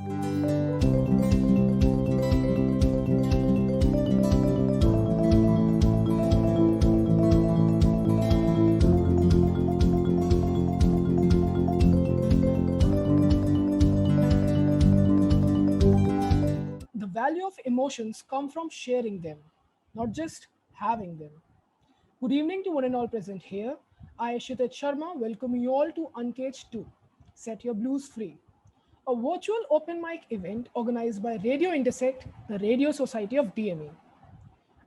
The value of emotions come from sharing them, not just having them. Good evening to one and all present here. I, Shitat Sharma, welcome you all to Uncaged 2. Set your blues free, a virtual open mic event organized by Radio Intersect, the Radio Society of DME.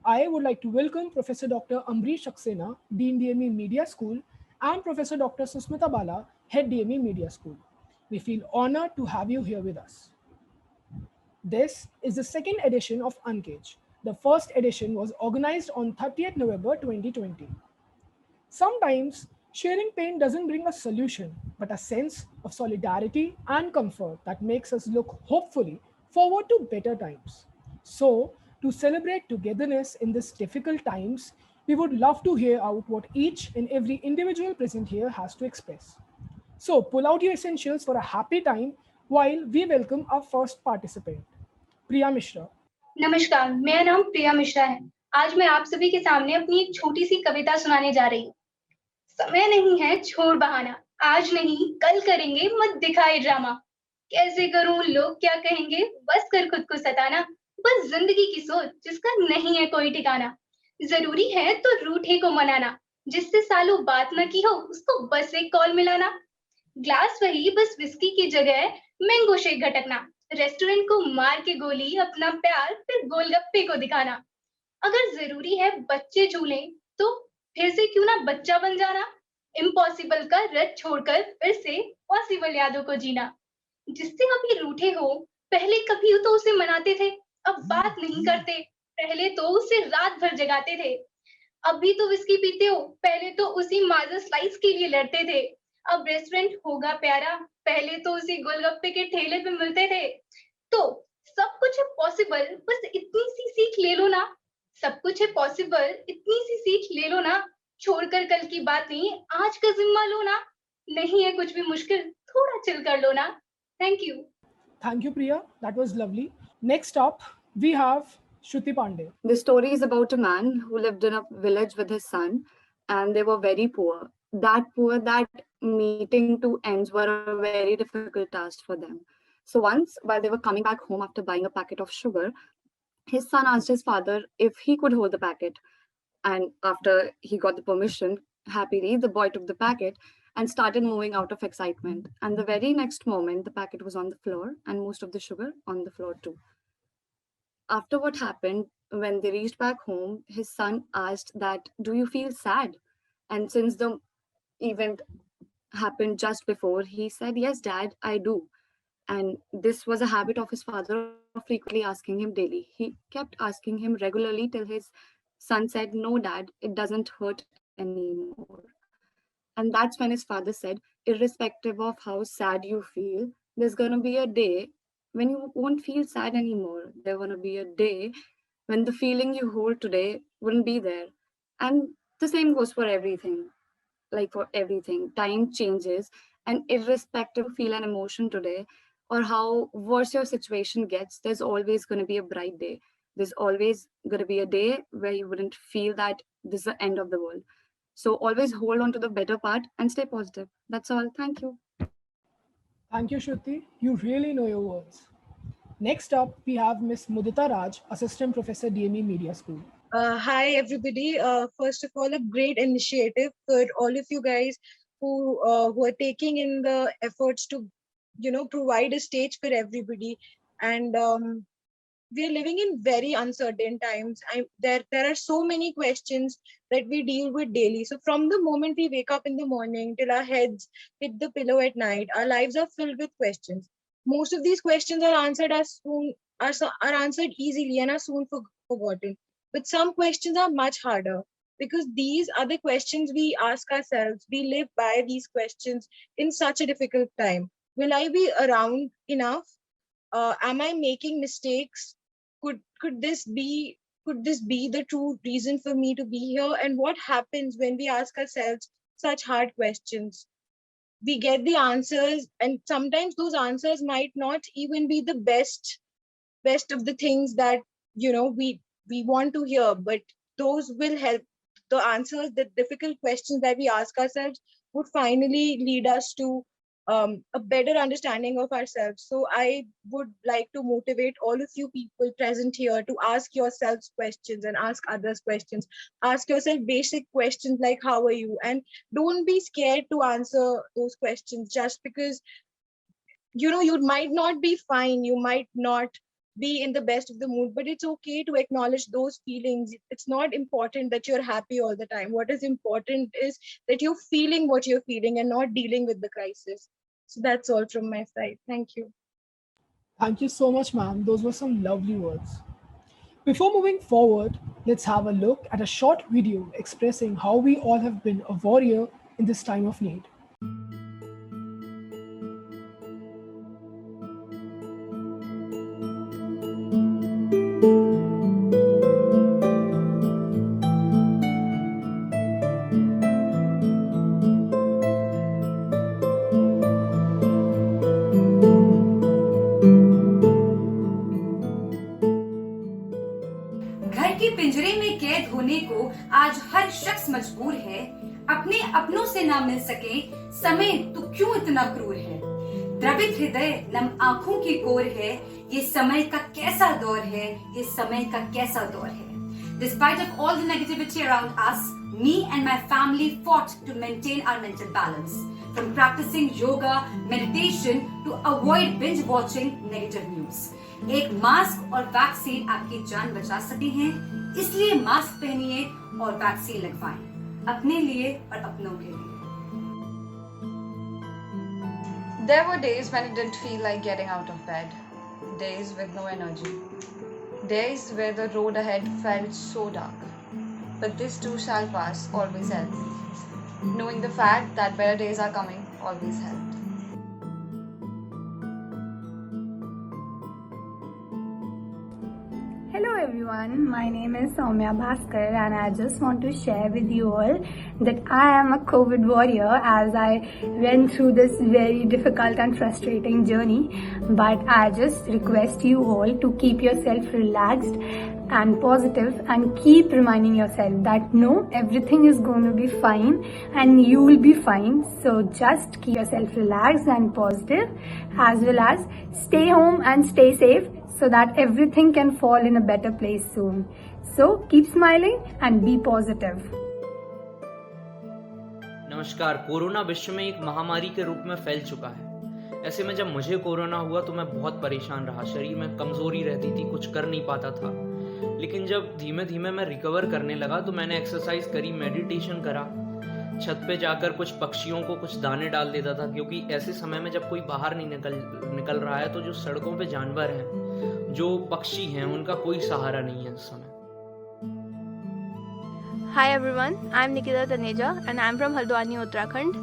I would like to welcome Professor Dr. Ambrish Saxena, Dean DME Media School, and Professor Dr. Susmita Bala, Head DME Media School. We feel honored to have you here with us. This is the second edition of Uncaged. The first edition was organized on 30th November 2020. Sometimes sharing pain doesn't bring a solution, but a sense of solidarity and comfort that makes us look hopefully forward to better times. So, to celebrate togetherness in these difficult times, we would love to hear out what each and every individual present here has to express. So, pull out your essentials for a happy time while we welcome our first participant, Priya Mishra. नमस्कार, मेरा नाम प्रिया मिश्रा है। आज मैं आप सभी के सामने अपनी एक छोटी सी कविता सुनाने जा रही हूँ। समय नहीं है छोड़ बहाना, आज नहीं कल करेंगे मत दिखाए ड्रामा। कैसे करूं लोग क्या कहेंगे, बस कर खुद को सताना। बस जिंदगी की सोच जिसका नहीं है कोई ठिकाना। जरूरी है तो रूठे को मनाना, जिससे सालों बात न की हो उसको बस एक कॉल मिलाना। ग्लास वही बस विस्की की जगह मैंगो शेक घटकना। रेस्टोरेंट को मार के गोली अपना प्यार फिर गोलगप्पे को दिखाना। अगर जरूरी है बच्चे झूले तो फिर से क्यों ना बच्चा बन जाना। इम्पॉसिबल का रथ छोड़कर फिर से पॉसिबल यादों को जीना। जिससे अभी रूठे हो पहले कभी तो उसे मनाते थे, अब बात नहीं करते। पहले तो उसे रात भर जगाते थे, अभी तो विस्की पीते हो, पहले तो उसी माजा स्लाइस के लिए लड़ते थे। अब रेस्टोरेंट होगा प्यारा, पहले तो उसी गोलगप्पे के ठेले पे मिलते थे। तो सब कुछ है पॉसिबल, बस इतनी सी सीख ले लो ना। सब कुछ है पॉसिबल, इतनी सी सीख ले लो ना। छोड़कर कल की बातें आज का जिम्मा लो ना। नहीं है कुछ भी मुश्किल, थोड़ा चिल कर लो ना। Thank you. Thank you, Priya. That was lovely. Next up, we have Shruti Pandey. The story is about a man who lived in a village with his son, and they were very poor. That poor that meeting two ends were a very difficult task for them. So once, while they were coming back home after buying a packet of sugar, his son asked his father if he could hold the packet. And after he got the permission, happily, the boy took the packet and started moving out of excitement. And the very next moment, the packet was on the floor and most of the sugar on the floor too. After what happened, when they reached back home, his son asked that, "Do you feel sad?" And since the event happened just before, he said, "Yes, Dad, I do." And this was a habit of his father of frequently asking him daily. He kept asking him regularly till his son said, "No, Dad, it doesn't hurt anymore." And that's when his father said, "Irrespective of how sad you feel, there's going to be a day when you won't feel sad anymore. There's going to be a day when the feeling you hold today wouldn't be there." And the same goes for everything. Like for everything, time changes, and irrespective feel an emotion today or how worse your situation gets, there's always going to be a bright day. There's always going to be a day where you wouldn't feel that this is the end of the world. So always hold on to the better part and stay positive. That's all. Thank you. Thank you, Shruti. You really know your words. Next up, we have Miss Mudita Raj, Assistant Professor, DME Media School. Hi, everybody. First of all, a great initiative for all of you guys who are taking in the efforts to, provide a stage for everybody. And we are living in very uncertain times. There are so many questions that we deal with daily. So from the moment we wake up in the morning till our heads hit the pillow at night, our lives are filled with questions. Most of these questions are answered are answered easily and are soon forgotten. But some questions are much harder because these are the questions we ask ourselves. We live by these questions in such a difficult time. Will I be around enough? Am I making mistakes? Could this be the true reason for me to be here? And what happens when we ask ourselves such hard questions? we get the answers, and sometimes those answers might not even be the best of the things that we want to hear, but those will help. The answers, the difficult questions that we ask ourselves would finally lead us to a better understanding of ourselves. So I would like to motivate all of you people present here to ask yourselves questions and ask others questions. Ask yourself basic questions like how are you, and don't be scared to answer those questions. Just because you might not be fine, you might not be in the best of the mood, but it's okay to acknowledge those feelings. It's not important that you're happy all the time. What is important is that you're feeling what you're feeling and not dealing with the crisis. So that's all from my side. Thank you. Thank you so much, ma'am. Those were some lovely words. Before moving forward, let's have a look at a short video expressing how we all have been a warrior in this time of need. घर के पिंजरे में कैद होने को आज हर शख्स मजबूर है। अपने अपनों से ना मिल सके समय तो क्यों इतना क्रूर है। द्रवित हृदय नम आंखों की कोर है। ये समय का कैसा दौर है, ये समय का कैसा दौर है। Despite of all the negativity around us, me and my family fought to maintain our mental balance. From practicing yoga, meditation to avoid binge watching negative news. एक मास्क और वैक्सीन आपकी जान बचा सकते हैं, इसलिए मास्क पहनिए और वैक्सीन लगवाएं, अपने लिए और अपनों के लिए। There were days when it didn't feel like getting out of bed, days with no energy, days where the road ahead felt so dark. But this too shall pass, always helped me. Knowing the fact that better days are coming always helped. Hello everyone, my name is Soumya Bhaskar and I just want to share with you all that I am a COVID warrior as I went through this very difficult and frustrating journey. But I just request you all to keep yourself relaxed and positive and keep reminding yourself that no, everything is going to be fine and you will be fine. So just keep yourself relaxed and positive, as well as stay home and stay safe, so that everything can fall in a better place soon. So keep smiling and be positive. नमस्कार। Corona विश्व में एक महामारी के रूप में फैल चुका है। ऐसे में जब मुझे कोरोना हुआ तो मैं बहुत परेशान रहा। शरीर में कमजोरी रहती थी, कुछ कर नहीं पाता था। लेकिन जब धीमे धीमे मैं रिकवर करने लगा तो मैंने एक्सरसाइज करी, मेडिटेशन करा, छत पे जाकर कुछ पक्षियों को कुछ दाने डाल देता था, क्योंकि ऐसे समय में जब कोई बाहर नहीं निकल रहा है तो जो सड़कों पे जानवर हैं, जो पक्षी हैं, उनका कोई सहारा नहीं है इस समय। Hi everyone, I'm Nikita Taneja and I'm from Haldwani, Uttarakhand.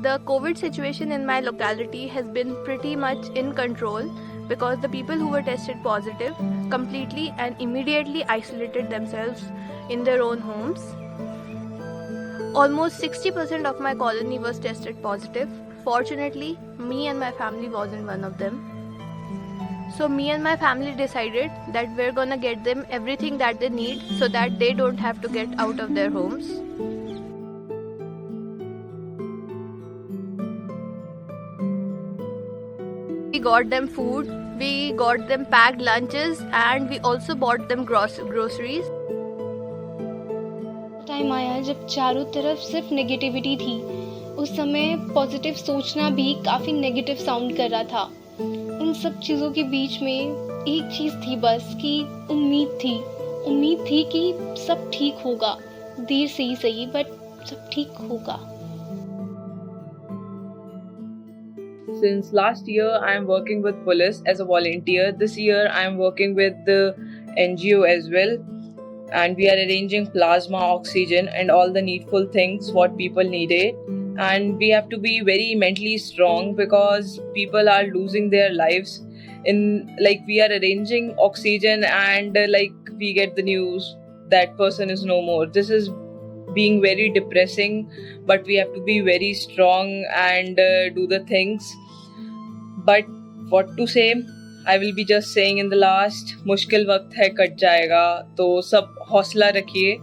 The COVID situation in my locality has been pretty much in control because the people who were tested positive completely and immediately isolated themselves in their own homes. Almost 60% of my colony was tested positive. Fortunately, me and my family wasn't one of them. So me and my family decided that we're gonna get them everything that they need so that they don't have to get out of their homes. We got them food, we got them packed lunches, and we also bought them groceries. Time आया जब चारों तरफ सिर्फ negativity थी। उस समय positive सोचना भी काफ़ी नेगेटिव साउंड कर रहा था। उन सब चीज़ों के बीच में एक चीज़ थी बस कि उम्मीद थी कि सब ठीक होगा, देर से ही सही बट सब ठीक होगा। Since last year, I am working with police as a volunteer. This year, I am working with the NGO as well. And we are arranging plasma, oxygen, and all the needful things what people needed. And we have to be very mentally strong because people are losing their lives. We are arranging oxygen and we get the news that person is no more. This is being very depressing, but we have to be very strong and do the things. But what to say, I will be just saying in the last, मुश्किल वक्त है cut जाएगा, तो सब हौसला रखिए,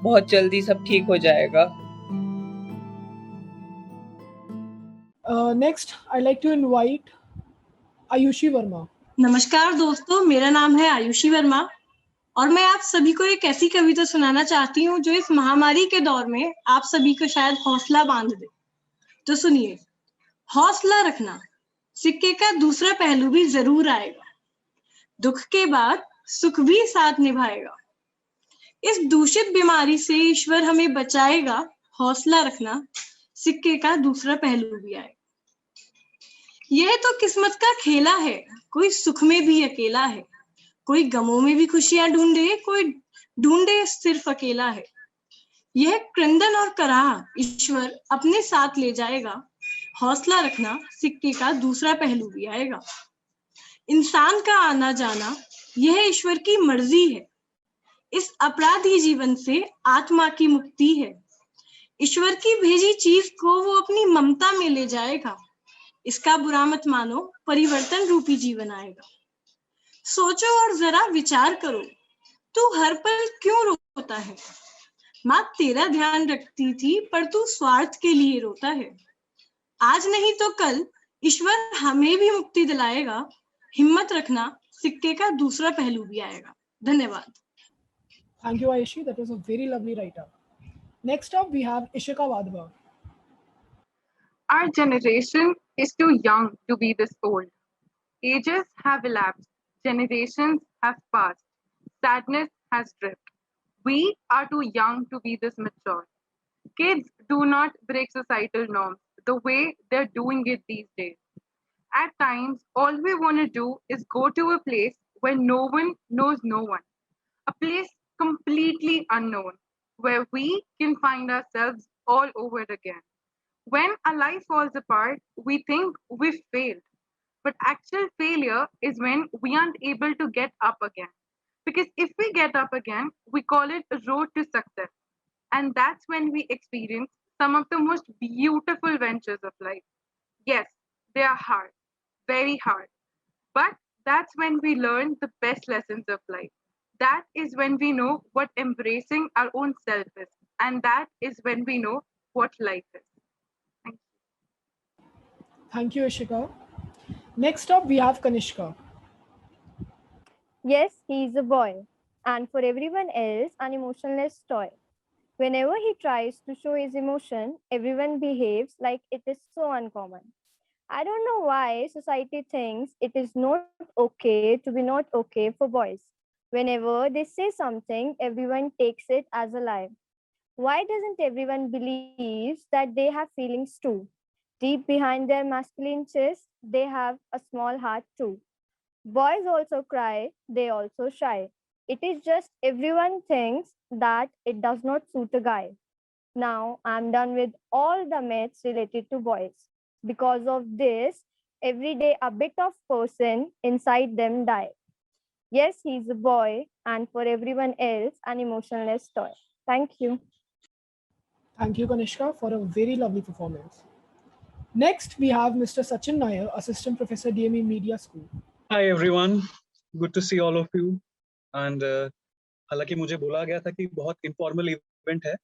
बहुत जल्दी सब ठीक हो जाएगा. Next, I'd like to invite Ayushi Verma. नमस्कार दोस्तों, मेरा नाम है आयुषी वर्मा और मैं आप सभी को एक ऐसी कविता सुनाना चाहती हूँ जो इस महामारी के दौर में आप सभी को शायद हौसला बांध दे. तो सुनिए. हौसला रखना, सिक्के का दूसरा पहलू भी जरूर आएगा. दुख के बाद सुख भी साथ निभाएगा. इस दूषित बीमारी से ईश्वर हमें बचाएगा. हौसला रखना, सिक्के का दूसरा पहलू भी आएगा. यह तो किस्मत का खेला है, कोई सुख में भी अकेला है, कोई गमों में भी खुशियां ढूंढे, कोई ढूंढे सिर्फ अकेला है. यह क्रंदन और कराह ईश्वर अपने साथ ले जाएगा. हौसला रखना, सिक्के का दूसरा पहलू भी आएगा. इंसान का आना जाना यह ईश्वर की मर्जी है. इस अपराधी जीवन से आत्मा की मुक्ति है. ईश्वर की भेजी चीज को वो अपनी ममता में ले जाएगा. इसका बुरा मत मानो, परिवर्तन रूपी जीवन आएगा. सोचो और जरा विचार करो, तू हर पल क्यों रोता है? माँ तेरा ध्यान रखती थी पर तू स्वार्थ के लिए रोता है. आज नहीं तो कल ईश्वर हमें भी मुक्ति दिलाएगा. हिम्मत रखना, सिक्के का दूसरा पहलू भी आएगा. धन्यवाद. Thank you, Ayushi. That was a very lovely write-up. Next up, we have Ishika Wadhwa. Our generation is too young to be this old. Ages have elapsed, generations have passed, sadness has dripped. We are too young to be this mature. Kids do not break societal norms the way they're doing it these days. At times, all we want to do is go to a place where no one knows no one, a place completely unknown, where we can find ourselves all over again. When our life falls apart, we think we've failed. But actual failure is when we aren't able to get up again. Because if we get up again, we call it a road to success. And that's when we experience some of the most beautiful ventures of life. Yes, they are hard, very hard. But that's when we learn the best lessons of life. That is when we know what embracing our own self is. And that is when we know what life is. Thank you, Ishika. Next up, we have Kanishka. Yes, he is a boy, and for everyone else, an emotionless toy. Whenever he tries to show his emotion, everyone behaves like it is so uncommon. I don't know why society thinks it is not okay to be not okay for boys. Whenever they say something, everyone takes it as a lie. Why doesn't everyone believe that they have feelings too? Deep behind their masculine chest, they have a small heart too. Boys also cry, they also shy. It is just everyone thinks that it does not suit a guy. Now I'm done with all the myths related to boys. Because of this, every day a bit of person inside them die. Yes, he's a boy, and for everyone else, an emotionless toy. Thank you. Thank you, Kanishka, for a very lovely performance. Next, we have Mr. Sachin Nair, Assistant Professor, DME Media School. Hi everyone, good to see all of you. And हालांकि मुझे बोला गया था कि बहुत informal event है,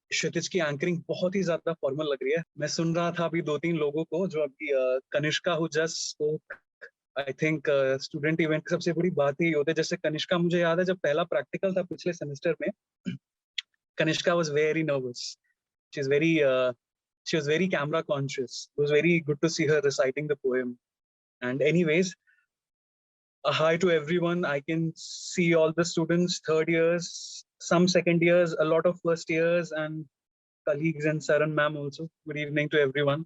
क्षितिज की anchoring बहुत ही ज्यादा फॉर्मल लग रही है. मैं सुन रहा था अभी 2-3 लोगों को, जो अभी Kanishka who just spoke. I think student event की सबसे बड़ी बात ही होती है. जैसे कनिष्का, मुझे याद है जब पहला प्रैक्टिकल था पिछले सेमेस्टर में, Kanishka was very nervous. she was very camera conscious. It was very good to see her reciting the poem. And anyways, a hi to everyone. I can see all the students, third years, some second years, a lot of first years, and colleagues and Saran ma'am also. Good evening to everyone.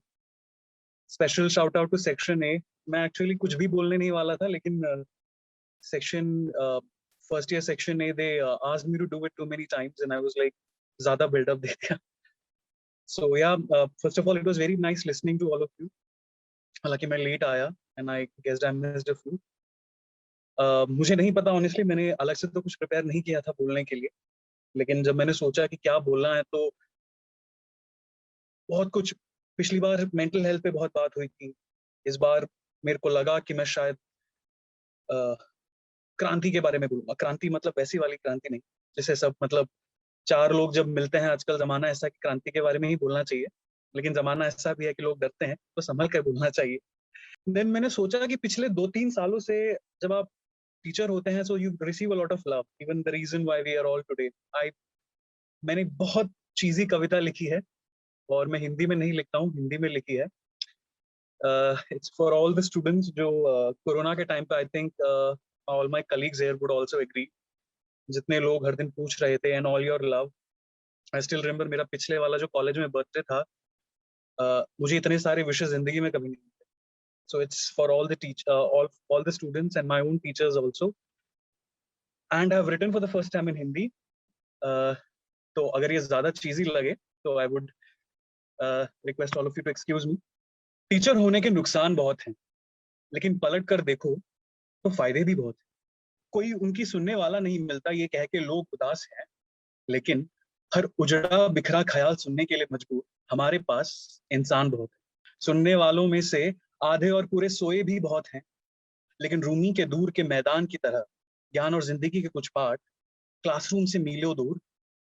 Special shout out to section A. मैं actually कुछ भी बोलने नहीं वाला था, लेकिन section first year section A, they asked me to do it too many times, and I was like, ज़्यादा build up दे दिया. So yeah, first of all, it was very nice listening to all of you. हालांकि मैं late आया, and I guessed I missed a few. मुझे नहीं पता honestly, मैंने अलग से तो कुछ prepare नहीं किया था बोलने के लिए. लेकिन जब मैंने सोचा कि क्या बोलना है तो बहुत कुछ, पिछली बार मेंटल हेल्थ पे बहुत बात हुई थी, इस बार मेरे को लगा कि मैं शायद क्रांति के बारे में बोलूंगा। क्रांति मतलब वैसी वाली क्रांति नहीं जैसे सब, मतलब चार लोग जब मिलते हैं आजकल, जमाना ऐसा कि क्रांति के बारे में ही बोलना चाहिए, लेकिन जमाना ऐसा भी है कि लोग डरते हैं, तो संभल कर बोलना चाहिए। देन मैंने सोचा कि पिछले 2-3 सालों से जब आप टीचर होते हैं, so you receive a lot of love, even the reason why we are all today. मैंने बहुत चीजी कविता लिखी है, और मैं हिंदी में नहीं लिखता हूँ, हिंदी में लिखी है। It's for all the students जो कोरोना के टाइम पे, I think all my colleagues here would also agree, जितने लोग हर दिन पूछ रहे थे, and all your love. I still remember मेरा पिछले वाला जो कॉलेज में बर्थडे था, मुझे इतने सारे विशेष जिंदगी में कभी नहीं मिले। So it's for all the students and my own teachers also. And I've written for the first time in Hindi. तो अगर ये ज्यादा चीजी लगे तो I would request all of you to excuse me. Teacher होने के नुकसान बहुत हैं, लेकिन पलट कर देखो तो फायदे भी बहुत हैं। कोई उनकी सुनने वाला नहीं मिलता ये कह के लोग उदास हैं, लेकिन हर उजड़ा बिखरा ख्याल सुनने के लिए मजबूर हमारे पास इंसान बहुत है। सुनने वालों में से आधे और पूरे सोए भी बहुत हैं, लेकिन रूमी के दूर के मैदान की तरह ज्ञान और जिंदगी के कुछ पाठ क्लासरूम से मीलों दूर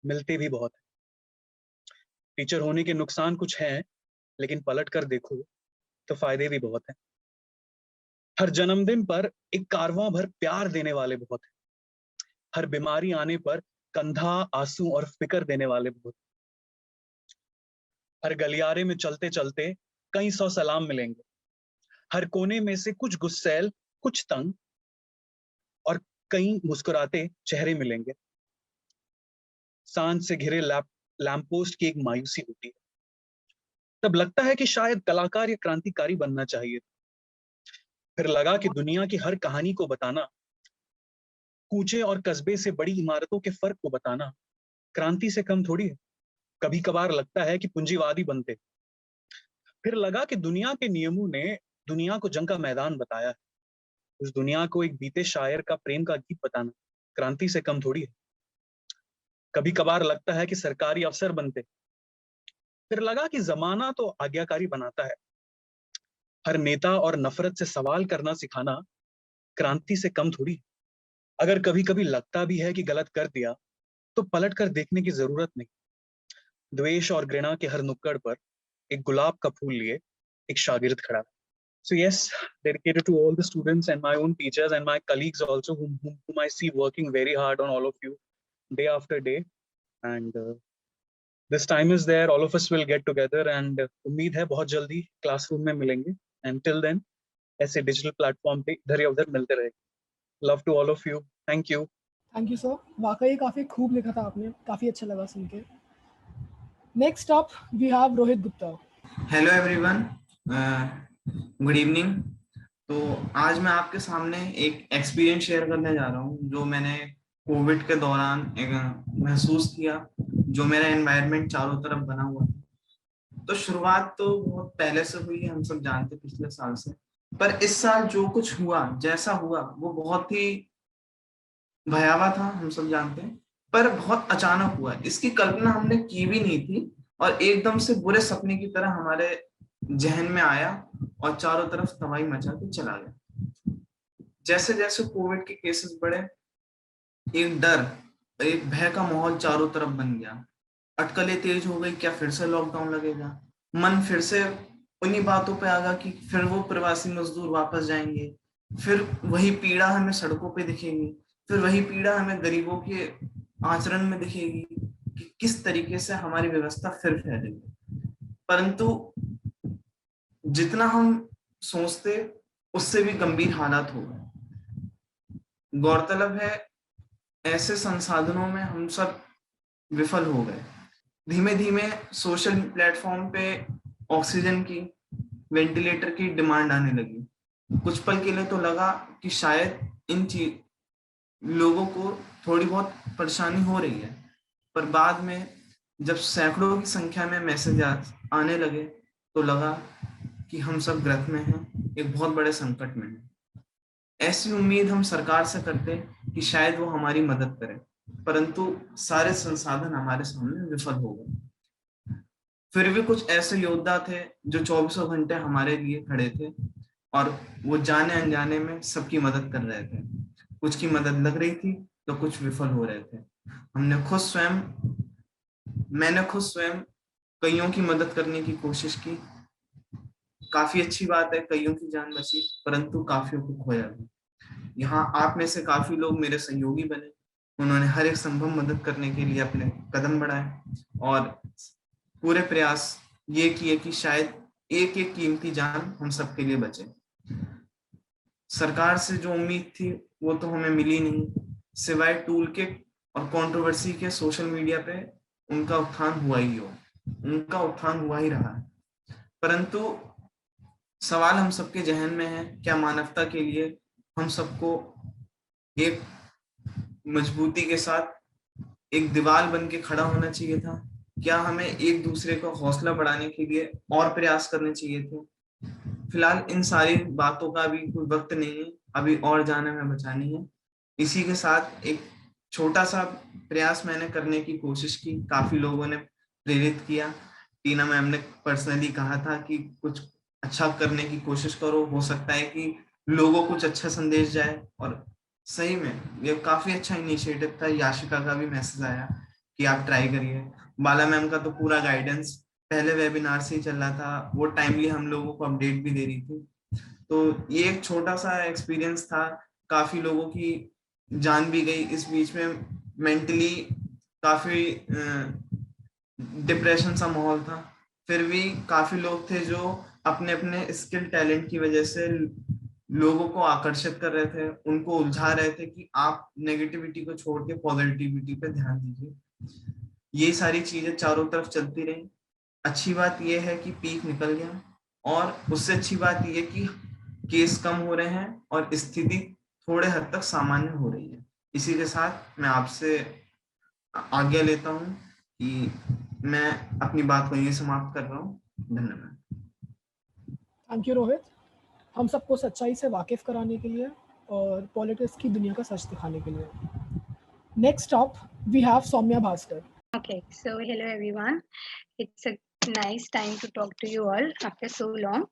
मिलते भी बहुत हैं। टीचर होने के नुकसान कुछ हैं, लेकिन पलट कर देखो तो फायदे भी बहुत हैं। हर जन्मदिन पर एक कारवां भर प्यार देने वाले बहुत हैं। हर बीमारी आने पर कंधा, आंसू और फिक्र देने वाले बहुत हैं। हर गलियारे में चलते चलते कई सौ सलाम मिलेंगे। हर कोने में से कुछ गुस्सैल, कुछ तंग और कई मुस्कुराते चेहरे मिलेंगे। सांझ से घिरे लैंप पोस्ट की एक मायूसी होती है, तब लगता है कि शायद कलाकार या क्रांतिकारी बनना चाहिए। फिर लगा कि दुनिया की हर कहानी को बताना, कूचे और कस्बे से बड़ी इमारतों के फर्क को बताना क्रांति से कम थोड़ी है। कभी कभार लगता है कि पूंजीवादी बनते। फिर लगा कि दुनिया के नियमों ने दुनिया को जंग का मैदान बताया है। उस दुनिया को एक बीते शायर का प्रेम का गीत बताना क्रांति से कम थोड़ी है। कभी कभार लगता है कि सरकारी अफसर बनते। फिर लगा कि जमाना तो आज्ञाकारी बनाता है। हर नेता और नफरत से सवाल करना सिखाना क्रांति से कम थोड़ी है। अगर कभी कभी लगता भी है कि गलत कर दिया, तो पलट कर देखने की जरूरत नहीं। द्वेष और घृणा के हर नुक्कड़ पर एक गुलाब का फूल लिए एक शागिर्द खड़ा है। So yes, dedicated to all the students and my own teachers and my colleagues also, whom I see working very hard on all of you day after day. And this time is there, all of us will get together, and उम्मीद है बहुत जल्दी classroom में मिलेंगे। And till then, ऐसे digital platform पे इधर या उधर मिलते रहेंगे। Love to all of you. Thank you. Thank you sir, वाकई काफ़ी खूब लिखा था आपने, काफ़ी अच्छा लगा सुन के। Next up we have Rohit Gupta. Hello everyone, good evening. तो आज मैं आपके सामने एक एक्सपीरियंस शेयर करने जा रहा हूँ जो मैंने कोविड के दौरान महसूस किया, जो मेरा एनवायरनमेंट चारों तरफ बना हुआ था। तो शुरुआत तो बहुत पहले से हुई है, हम सब जानते पिछले साल से, पर इस साल जो कुछ हुआ, जैसा हुआ, वो बहुत ही भयावह था, हम सब जानते हैं, पर बहुत अचानक हुआ। इसकी कल्पना हमने की भी नहीं थी और एकदम से बुरे सपने की तरह हमारे जहन में आया और चारों तरफ तबाही मचा के चला गया। जैसे जैसे कोविड के केसेस बढ़े, एक डर, एक भय का माहौल चारों तरफ बन गया। अटकलें तेज हो गई, क्या फिर से लॉकडाउन लगेगा? मन फिर से उन्हीं बातों पे आ गया कि फिर वो प्रवासी मजदूर वापस जाएंगे, फिर वही पीड़ा हमें सड़कों पे दिखेगी, फिर वही पीड़ा हमें गरीबों के आचरण में दिखेगी कि किस तरीके से हमारी व्यवस्था फिर फैलेगी। परंतु जितना हम सोचते उससे भी गंभीर हालात हो गए। गौरतलब है, ऐसे संसाधनों में हम सब विफल हो गए। धीमे धीमे सोशल प्लेटफॉर्म पे ऑक्सीजन की, वेंटिलेटर की डिमांड आने लगी। कुछ पल के लिए तो लगा कि शायद इन लोगों को थोड़ी बहुत परेशानी हो रही है, पर बाद में जब सैकड़ों की संख्या में मैसेज आने लगे तो लगा कि हम सब ग्रस्त में हैं, एक बहुत बड़े संकट में हैं। ऐसी उम्मीद हम सरकार से करते कि शायद वो हमारी मदद करे। परंतु सारे संसाधन हमारे सामने विफल हो गए। फिर भी कुछ ऐसे योद्धा थे जो 24 घंटे हमारे लिए खड़े थे और वो जाने अनजाने में सबकी मदद कर रहे थे। कुछ की मदद लग रही थी तो कुछ विफल हो रहे थे। मैंने खुद स्वयं कईयों की मदद करने की कोशिश की। काफी अच्छी बात है, कईयों की जान बची, परंतु काफियों को खोया भी। यहाँ आप में से काफी लोग मेरे सहयोगी बने। उन्होंने हर एक संभव मदद करने के लिए अपने कदम बढ़ाए और पूरे प्रयास ये किए कि शायद एक एक कीमती जान हम सबके लिए बचे। सरकार से जो उम्मीद थी वो तो हमें मिली नहीं, सिवाय टूल किट और कंट्रोवर्सी के सोशल मीडिया पे उनका उत्थान हुआ ही रहा है। परंतु सवाल हम सबके जहन में है, क्या मानवता के लिए हम सबको एक मजबूती के साथ एक दीवार बन के खड़ा होना चाहिए था? क्या हमें एक दूसरे को हौसला बढ़ाने के लिए और प्रयास करने चाहिए थे? फिलहाल इन सारी बातों का अभी कोई वक्त नहीं है, अभी और जान हमें बचानी है। इसी के साथ एक छोटा सा प्रयास मैंने करने की कोशिश की, काफी लोगों ने प्रेरित किया। टीना मैम ने पर्सनली कहा था कि कुछ अच्छा करने की कोशिश करो, हो सकता है कि लोगों को कुछ अच्छा संदेश जाए, और सही में ये काफी अच्छा इनिशिएटिव था। याशिका का भी मैसेज आया कि आप ट्राई करिए। बाला मैम का तो पूरा गाइडेंस पहले वेबिनार से ही चल रहा था, वो टाइमली हम लोगों को अपडेट भी दे रही थी। तो ये एक छोटा सा एक्सपीरियंस था, काफी लोगों की जान भी गई इस बीच में। मेंटली काफी डिप्रेशन सा माहौल था, फिर भी काफी लोग थे जो अपने अपने स्किल टैलेंट की वजह से लोगों को आकर्षित कर रहे थे, उनको उलझा रहे थे कि आप नेगेटिविटी को छोड़ के पॉजिटिविटी पे ध्यान दीजिए। ये सारी चीजें चारों तरफ चलती रही। अच्छी बात यह है कि पीक निकल गया, और उससे अच्छी बात यह कि केस कम हो रहे हैं और स्थिति थोड़े हद तक सामान्य हो रही है। इसी के साथ मैं आपसे आज्ञा लेता हूं कि मैं अपनी बात को यहीं समाप्त कर रहा हूं। धन्यवाद। थैंक यू रोहित, हम सबको सच्चाई से वाकिफ कराने के लिए और पॉलिटिक्स की दुनिया का सच दिखाने के लिए। Next up we have Saumya Bhaskar. Okay, so hello everyone. It's a nice time to talk to you all after so long.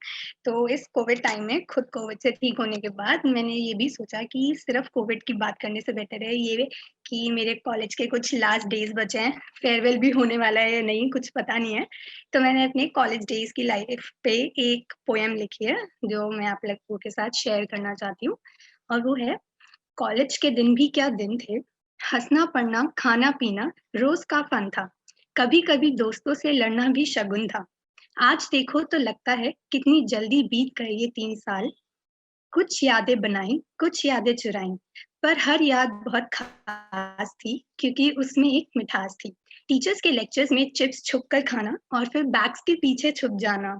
तो इस कोविड टाइम में खुद कोविड से ठीक होने के बाद मैंने ये भी सोचा कि सिर्फ कोविड की बात करने से बेटर है ये कि मेरे कॉलेज के कुछ लास्ट डेज बचे हैं, फेयरवेल भी होने वाला है या नहीं कुछ पता नहीं है। तो मैंने अपने कॉलेज डेज की लाइफ पे एक पोएम लिखी है जो मैं आप लोगों के साथ शेयर करना चाहती हूँ, और वो है: कॉलेज के दिन भी क्या दिन थे, हंसना पढ़ना खाना पीना रोज का फन था, कभी कभी दोस्तों से लड़ना भी शगुन था। आज देखो तो लगता है कितनी जल्दी बीत गए ये 3 साल। कुछ यादें बनाई कुछ यादें चुराई, पर हर याद बहुत खास थी क्योंकि उसमें एक मिठास थी। टीचर्स के लेक्चर्स में चिप्स छुप कर खाना और फिर बैग्स के पीछे छुप जाना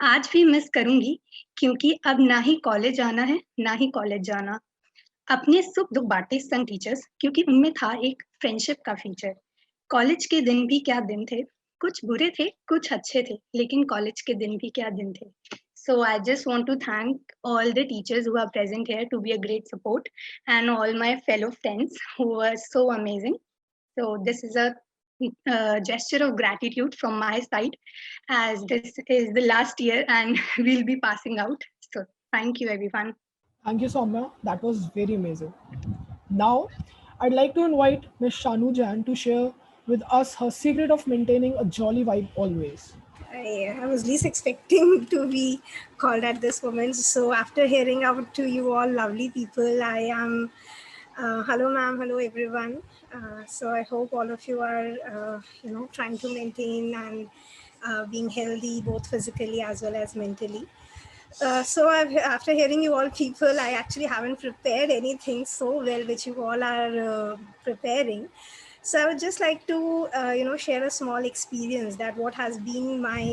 आज भी मिस करूंगी, क्योंकि अब ना ही कॉलेज आना है ना ही कॉलेज जाना। अपने सुख दुख बांटे संग टीचर्स, क्योंकि उनमें था एक फ्रेंडशिप का फीचर। कॉलेज के दिन भी क्या दिन थे, कुछ बुरे थे कुछ अच्छे थे, लेकिन कॉलेज के दिन भी क्या दिन थे। So I just want to thank all the teachers who are present here to be a great support, and all my fellow friends who were so amazing. So this is a gesture of gratitude from my side, as this is the last year and we'll be passing out. So thank you everyone. Thank you, Soumya. That was very amazing. Now, I'd like to invite Ms. Shanu Jan to share with us her secret of maintaining a jolly vibe always. I was least expecting to be called at this moment. So after hearing out to you all lovely people, I am, hello ma'am, hello everyone. So I hope all of you are, trying to maintain and being healthy, both physically as well as mentally. So after hearing you all people, I actually haven't prepared anything so well, which you all are preparing. So I would just like to, share a small experience that what has been my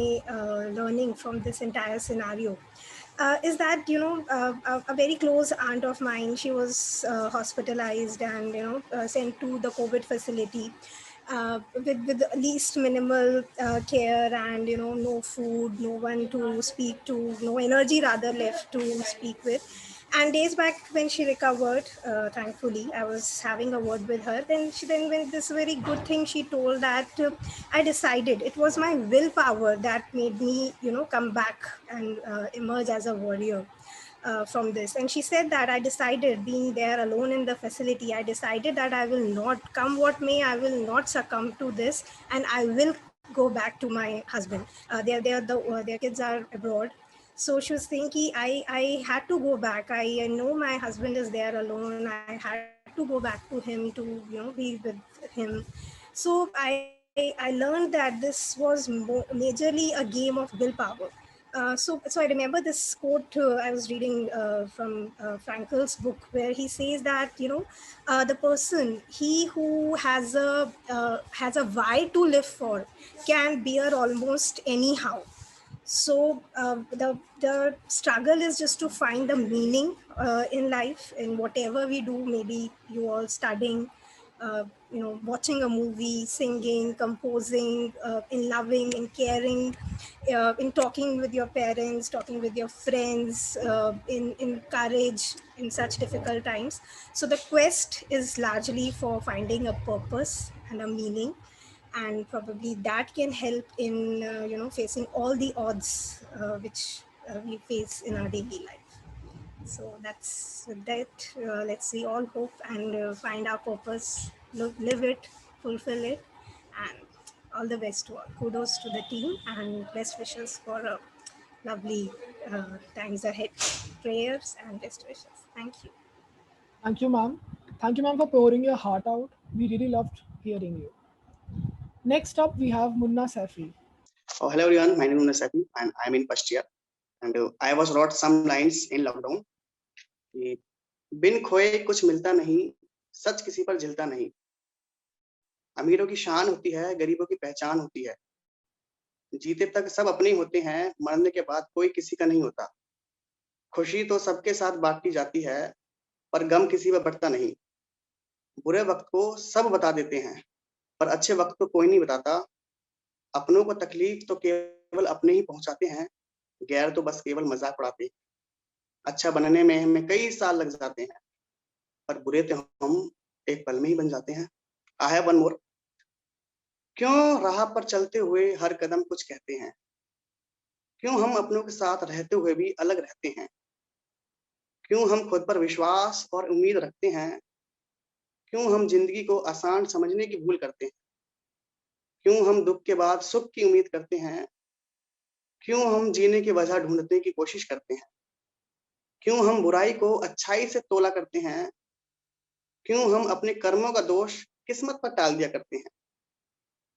learning from this entire scenario is that, a very close aunt of mine, she was hospitalized and, sent to the COVID facility with least minimal care and, no food, no one to speak to, no energy rather left to speak with. And days back when she recovered, thankfully, I was having a word with her. Then when this very good thing she told that I decided it was my willpower that made me, come back and emerge as a warrior. From this, and she said that I decided, being there alone in the facility, I decided that I will not, come what may, I will not succumb to this, and I will go back to my husband. Their kids are abroad, so she was thinking, I had to go back. I know my husband is there alone. I had to go back to him to be with him. So I learned that this was majorly a game of willpower. So I remember this quote I was reading from Frankel's book, where he says that the person, he who has a why to live for, can bear almost anyhow. So the struggle is just to find the meaning in life, in whatever we do. Maybe you all studying, watching a movie, singing, composing, in loving, in caring, in talking with your parents, talking with your friends, in courage in such difficult times. So the quest is largely for finding a purpose and a meaning, and probably that can help in facing all the odds which we face in our daily life. So that's with that. Let's see, all hope and find our purpose, live it, fulfill it, and all the best to all. Kudos to the team and best wishes for a lovely times ahead. Prayers and best wishes. Thank you. Thank you, ma'am. Thank you, ma'am, for pouring your heart out. We really loved hearing you. Next up, we have Munna Safi. Oh, hello everyone, my name is Munna Safi and I'm in first year. And I was wrote some lines in lockdown. कि बिन खोए कुछ मिलता नहीं, सच किसी पर झिलता नहीं, अमीरों की शान होती है, गरीबों की पहचान होती है, जीते तक सब अपने होते हैं, मरने के बाद कोई किसी का नहीं होता, खुशी तो सबके साथ बांटी जाती है, पर गम किसी पर बढ़ता नहीं, बुरे वक्त को सब बता देते हैं, पर अच्छे वक्त को कोई नहीं बताता, अपनों को तकलीफ तो केवल अपने ही पहुंचाते हैं, गैर तो बस केवल मजाक उड़ाते हैं, अच्छा बनने में हमें कई साल लग जाते हैं, पर बुरे तो हम एक पल में ही बन जाते हैं। I have one more. क्यों राह पर चलते हुए हर कदम कुछ कहते हैं, क्यों हम अपनों के साथ रहते हुए भी अलग रहते हैं, क्यों हम खुद पर विश्वास और उम्मीद रखते हैं, क्यों हम जिंदगी को आसान समझने की भूल करते हैं, क्यों हम दुख के बाद सुख की उम्मीद करते हैं, क्यों हम जीने की वजह ढूंढने की कोशिश करते हैं, क्यों हम बुराई को अच्छाई से तोला करते हैं, क्यों हम अपने कर्मों का दोष किस्मत पर टाल दिया करते हैं,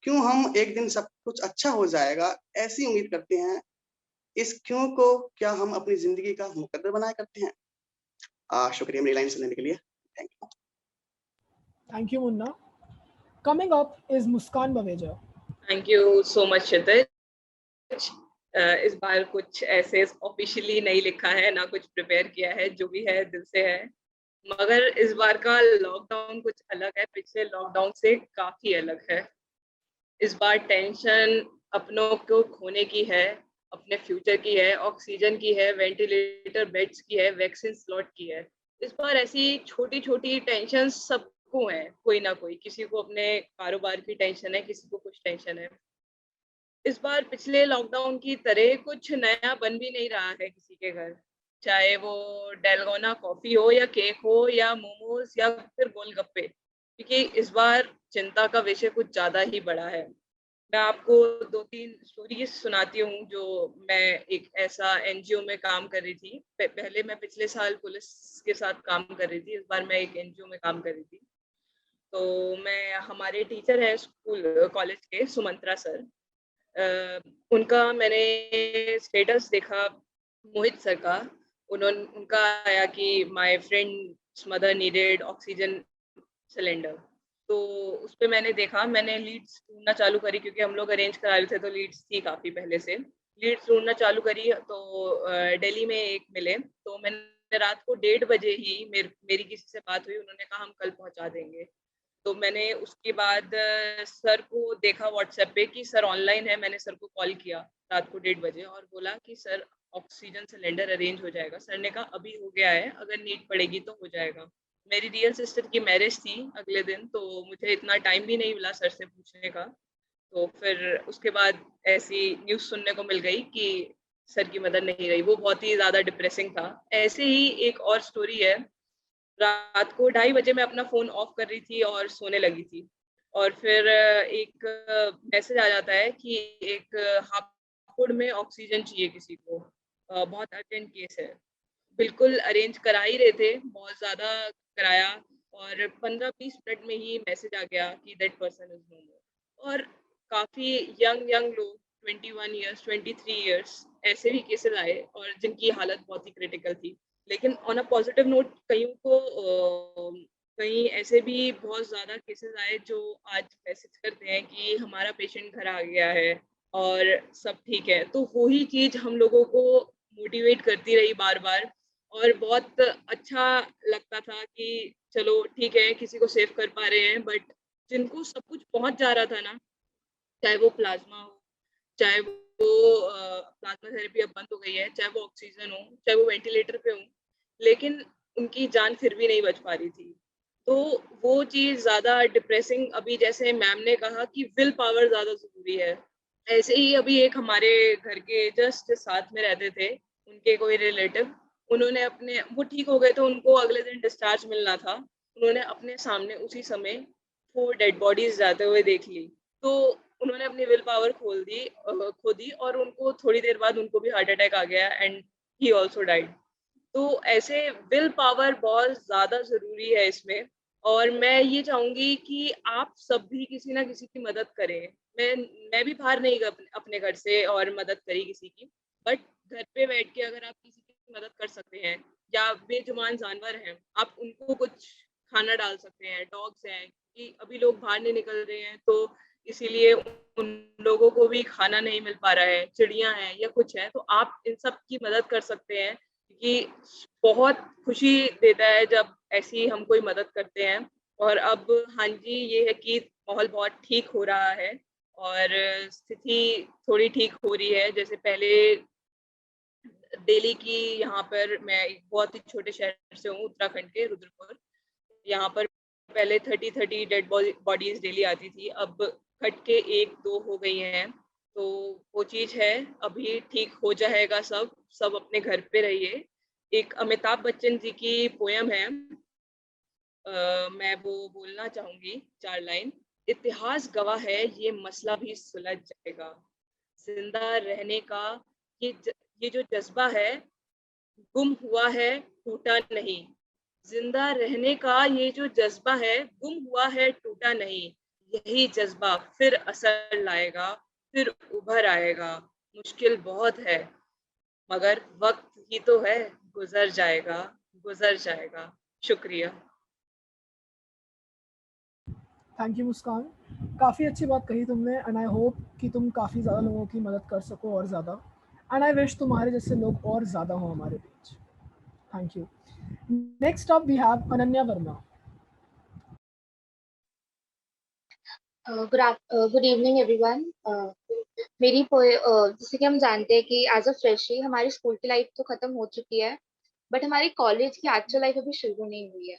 क्यों हम एक दिन सब कुछ अच्छा हो जाएगा ऐसी उम्मीद करते हैं, इस क्यों को क्या हम अपनी जिंदगी का मुकद्दर बनाया करते हैं। शुक्रिया मेरी लाइन सुनने के लिए। Thank you. Thank you, Munna. Coming up is Muskan Baweja. Thank you so much Kshitij. इस बार कुछ ऐसे ऑफिशियली नहीं लिखा है, ना कुछ प्रिपेयर किया है, जो भी है दिल से है, मगर इस बार का लॉकडाउन कुछ अलग है, पिछले लॉकडाउन से काफी अलग है। इस बार टेंशन अपनों को खोने की है, अपने फ्यूचर की है, ऑक्सीजन की है, वेंटिलेटर बेड्स की है, वैक्सीन स्लॉट की है। इस बार ऐसी छोटी छोटी टेंशन सबको है, कोई ना कोई, किसी को अपने कारोबार की टेंशन है, किसी को कुछ टेंशन है। इस बार पिछले लॉकडाउन की तरह कुछ नया बन भी नहीं रहा है किसी के घर, चाहे वो डेलगोना कॉफी हो या केक हो या मोमोज या फिर गोलगप्पे, क्योंकि इस बार चिंता का विषय कुछ ज्यादा ही बड़ा है। मैं आपको 2-3 स्टोरीज सुनाती हूँ। जो मैं एक ऐसा एनजीओ में काम कर रही थी, पहले मैं पिछले साल पुलिस के साथ काम कर रही थी, इस बार मैं एक एनजीओ में काम कर रही थी। तो मैं, हमारे टीचर है स्कूल कॉलेज के, सुमंत्रा सर, उनका मैंने स्टेटस देखा मोहित सर का, उनका आया कि my friends mother needed oxygen cylinder. तो उस पर मैंने देखा, मैंने लीड्स ढूंढना चालू करी, क्योंकि हम लोग अरेंज करा रहे थे तो लीड्स थी काफ़ी पहले से। लीड्स ढूंढना चालू करी तो दिल्ली में एक मिले, तो मैंने रात को 1:30 बजे ही मेरी किसी से बात हुई, उन्होंने कहा हम कल पहुंचा देंगे। तो मैंने उसके बाद सर को देखा व्हाट्सएप पे कि सर ऑनलाइन है, मैंने सर को कॉल किया रात को 1:30 बजे और बोला कि सर ऑक्सीजन सिलेंडर अरेंज हो जाएगा। सर ने कहा अभी हो गया है, अगर नीड पड़ेगी तो हो जाएगा। मेरी रियल सिस्टर की मैरिज थी अगले दिन, तो मुझे इतना टाइम भी नहीं मिला सर से पूछने का। तो फिर उसके बाद ऐसी न्यूज़ सुनने को मिल गई कि सर की मदर नहीं रही। वो बहुत ही ज़्यादा डिप्रेसिंग था। ऐसे ही एक और स्टोरी है। रात को 2:30 बजे मैं अपना फ़ोन ऑफ कर रही थी और सोने लगी थी, और फिर एक मैसेज आ जाता है कि एक हापुड़ में ऑक्सीजन चाहिए किसी को, बहुत अर्जेंट केस है। बिल्कुल अरेंज करा ही रहे थे, बहुत ज़्यादा कराया, और 15-20 मिनट में ही मैसेज आ गया कि दैट पर्सन इज़ नो मोर। और काफ़ी यंग लोग, 21 ईयर्स, 23 ईयर्स, ऐसे भी केसेस आए और जिनकी हालत बहुत ही क्रिटिकल थी। लेकिन ऑन अ पॉजिटिव नोट कहीं ऐसे भी बहुत ज़्यादा केसेस आए जो आज मैसेज करते हैं कि हमारा पेशेंट घर आ गया है और सब ठीक है। तो वही चीज़ हम लोगों को मोटिवेट करती रही बार-बार, और बहुत अच्छा लगता था कि चलो ठीक है, किसी को सेव कर पा रहे हैं। बट जिनको सब कुछ पहुँच जा रहा था ना, चाहे वो प्लाज़्मा हो, चाहे वो प्लाज़्मा थेरेपी अब बंद हो गई है, चाहे वो ऑक्सीजन हो, चाहे वो वेंटिलेटर पे हो, लेकिन उनकी जान फिर भी नहीं बच पा रही थी। तो वो चीज़ ज़्यादा डिप्रेसिंग, अभी जैसे मैम ने कहा कि विल पावर ज़्यादा ज़रूरी है। ऐसे ही अभी एक हमारे घर के जस्ट साथ में रहते थे, उनके कोई रिलेटिव, उन्होंने अपने, वो ठीक हो गए तो उनको अगले दिन डिस्चार्ज मिलना था। उन्होंने अपने सामने उसी समय 4 डेड बॉडीज़ जाते हुए देख ली। तो उन्होंने अपनी विल पावर खो दी, और उनको थोड़ी देर बाद उनको भी हार्ट अटैक आ गया एंड ही आल्सो डाइड। तो ऐसे विल पावर बहुत ज़्यादा ज़रूरी है इसमें, और मैं ये चाहूँगी कि आप सब भी किसी ना किसी की मदद करें। मैं भी बाहर नहीं गई अपने घर से और मदद करी किसी की, बट घर पे बैठ के अगर आप किसी की मदद कर सकते हैं, या बेजुबान जानवर हैं, आप उनको कुछ खाना डाल सकते हैं, डॉग्स हैं, कि अभी लोग बाहर नहीं निकल रहे हैं तो इसीलिए उन लोगों को भी खाना नहीं मिल पा रहा है, चिड़िया हैं या कुछ है, तो आप इन सब की मदद कर सकते हैं। कि बहुत खुशी देता है जब ऐसी हम कोई मदद करते हैं। और अब हाँ जी, ये है कि माहौल बहुत ठीक हो रहा है और स्थिति थोड़ी ठीक हो रही है। जैसे पहले दिल्ली की, यहाँ पर मैं एक बहुत ही छोटे शहर से हूँ, उत्तराखंड के रुद्रपुर। यहाँ पर पहले 30 डेड बॉडीज डेली आती थी, अब घट के 1-2 हो गई हैं। तो वो चीज़ है, अभी ठीक हो जाएगा सब अपने घर पे रहिए। एक अमिताभ बच्चन जी की पोयम है, मैं वो बोलना चाहूँगी 4 लाइन। इतिहास गवाह है ये मसला भी सुलझ जाएगा, जिंदा रहने का ये जो जज्बा है, गुम हुआ है टूटा नहीं। जिंदा रहने का ये जो जज्बा है, गुम हुआ है टूटा नहीं। यही जज्बा फिर असर लाएगा, फिर उभर आएगा। मुश्किल बहुत है मगर वक्त ही तो है, गुजर जाएगा, गुजर जाएगा। शुक्रिया। थैंक यू मुस्कान, काफ़ी अच्छी बात कही तुमने, एंड आई होप कि तुम काफ़ी ज़्यादा लोगों की मदद कर सको और ज़्यादा, एंड आई विश तुम्हारे जैसे लोग और ज़्यादा हो हमारे बीच। Thank you. Next up we have Ananya Verma. Good evening everyone. जैसे कि हम जानते हैं कि एज अ फ्रेशी हमारी स्कूल की लाइफ तो खत्म हो चुकी है, बट हमारी कॉलेज की एक्चुअल लाइफ अभी शुरू नहीं हुई है।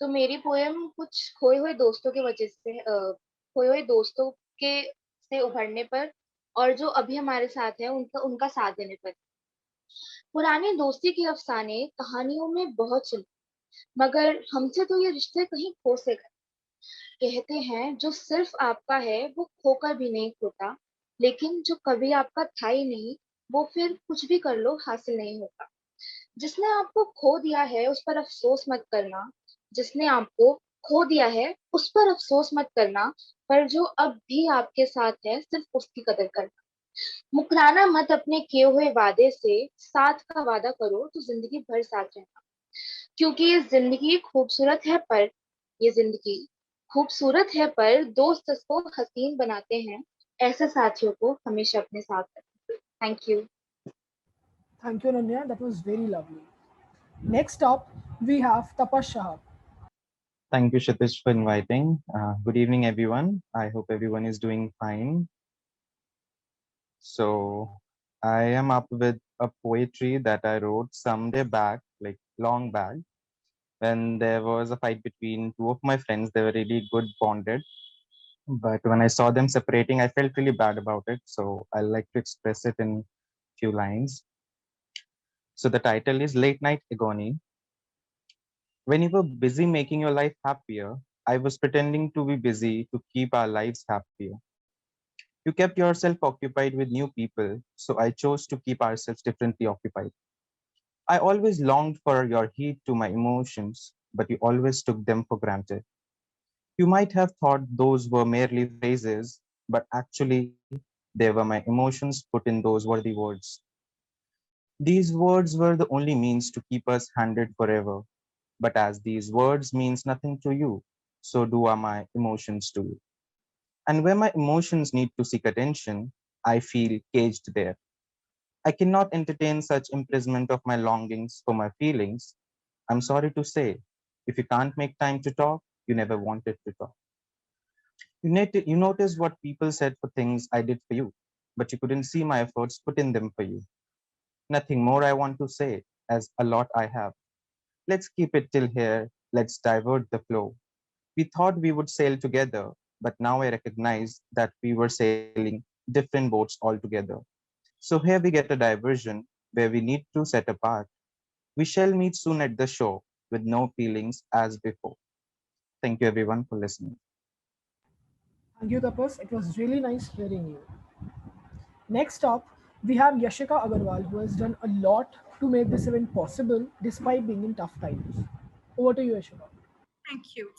तो मेरी पोएम कुछ खोए हुए दोस्तों की वजह से, खोए हुए दोस्तों के से उभरने पर, और जो अभी हमारे साथ है उनका उनका साथ देने पर। पुरानी दोस्ती के अफसाने कहानियों में बहुत सुने, मगर हमसे तो ये रिश्ते कहीं खो से गए। कहते हैं जो सिर्फ आपका है वो खोकर भी नहीं खोता, लेकिन जो कभी आपका था ही नहीं, वो फिर कुछ भी कर लो हासिल नहीं होता। जिसने आपको खो दिया है उस पर अफसोस मत करना, जिसने आपको खो दिया है उस पर अफसोस मत करना, पर जो अब भी आपके साथ है सिर्फ उसकी कदर करना। मुकराना मत अपने किए हुए वादे से, साथ का वादा करो तो जिंदगी भर साथ रहना। क्योंकि ये जिंदगी खूबसूरत है पर दोस्त इसको हसीन बनाते हैं। ऐसे साथियों को हमेशा अपने साथ रखें। Thank you. Thank you, Ananya. That was very lovely. Next up, we have Tapas Shah. Thank you, Kshitiz, for inviting. Good evening, everyone. I hope everyone is doing fine. So, I am up with a poetry that I wrote someday back, like long back, when there was a fight between two of my friends. They were really good bonded. But when I saw them separating, I felt really bad about it. So I like to express it in few lines. So the title is Late Night Agony. When you were busy making your life happier, I was pretending to be busy to keep our lives happier. You kept yourself occupied with new people, so I chose to keep ourselves differently occupied. I always longed for your heat to my emotions, but you always took them for granted. You might have thought those were merely phrases, but actually, they were my emotions put in those worthy words. These words were the only means to keep us handed forever. But as these words means nothing to you, so do are my emotions to you. And when my emotions need to seek attention, I feel caged there. I cannot entertain such imprisonment of my longings for my feelings. I'm sorry to say, if you can't make time to talk, you never wanted to talk. You notice what people said for things I did for you, but you couldn't see my efforts put in them for you. Nothing more I want to say, as a lot I have. Let's keep it till here. Let's divert the flow. We thought we would sail together, but now I recognize that we were sailing different boats altogether. So here we get a diversion where we need to set apart. We shall meet soon at the shore with no feelings as before. Thank you everyone for listening. Thank you, Tapas. It was really nice hearing you. Next up, we have Yashika Agarwal, who has done a lot to make this event possible despite being in tough times. Over to you, Yashika. Thank you.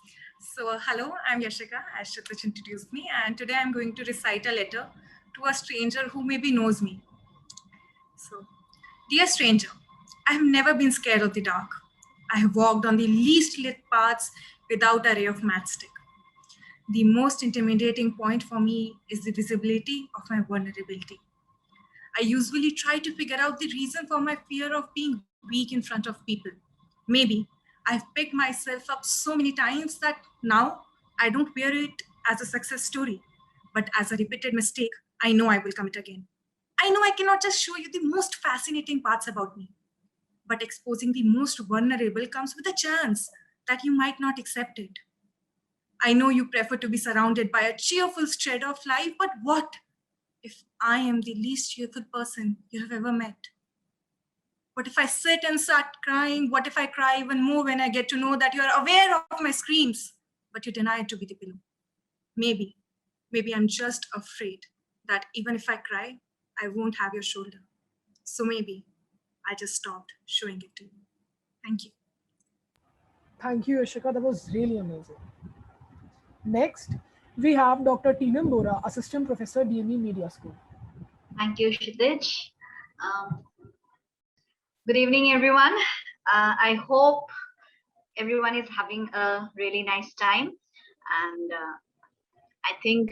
So, hello, I'm Yashika, as Shitich introduced me, and today I'm going to recite a letter to a stranger who maybe knows me. So, dear stranger, I have never been scared of the dark. I have walked on the least lit paths without a ray of matchstick. The most intimidating point for me is the visibility of my vulnerability. I usually try to figure out the reason for my fear of being weak in front of people. Maybe I've picked myself up so many times that now I don't wear it as a success story, but as a repeated mistake, I know I will commit again. I know I cannot just show you the most fascinating parts about me, but exposing the most vulnerable comes with a chance that you might not accept it. I know you prefer to be surrounded by a cheerful shred of life, but what if I am the least cheerful person you have ever met? What if I sit and start crying? What if I cry even more when I get to know that you are aware of my screams, but you deny it to be the pillow? Maybe I'm just afraid that even if I cry, I won't have your shoulder. So maybe I just stopped showing it to you. Thank you. Thank you, Yashika. That was really amazing. Next, we have Dr. Teenam Bora, Assistant Professor, DME Media School. Thank you, Kshitij. Good evening, everyone. I hope everyone is having a really nice time. And I think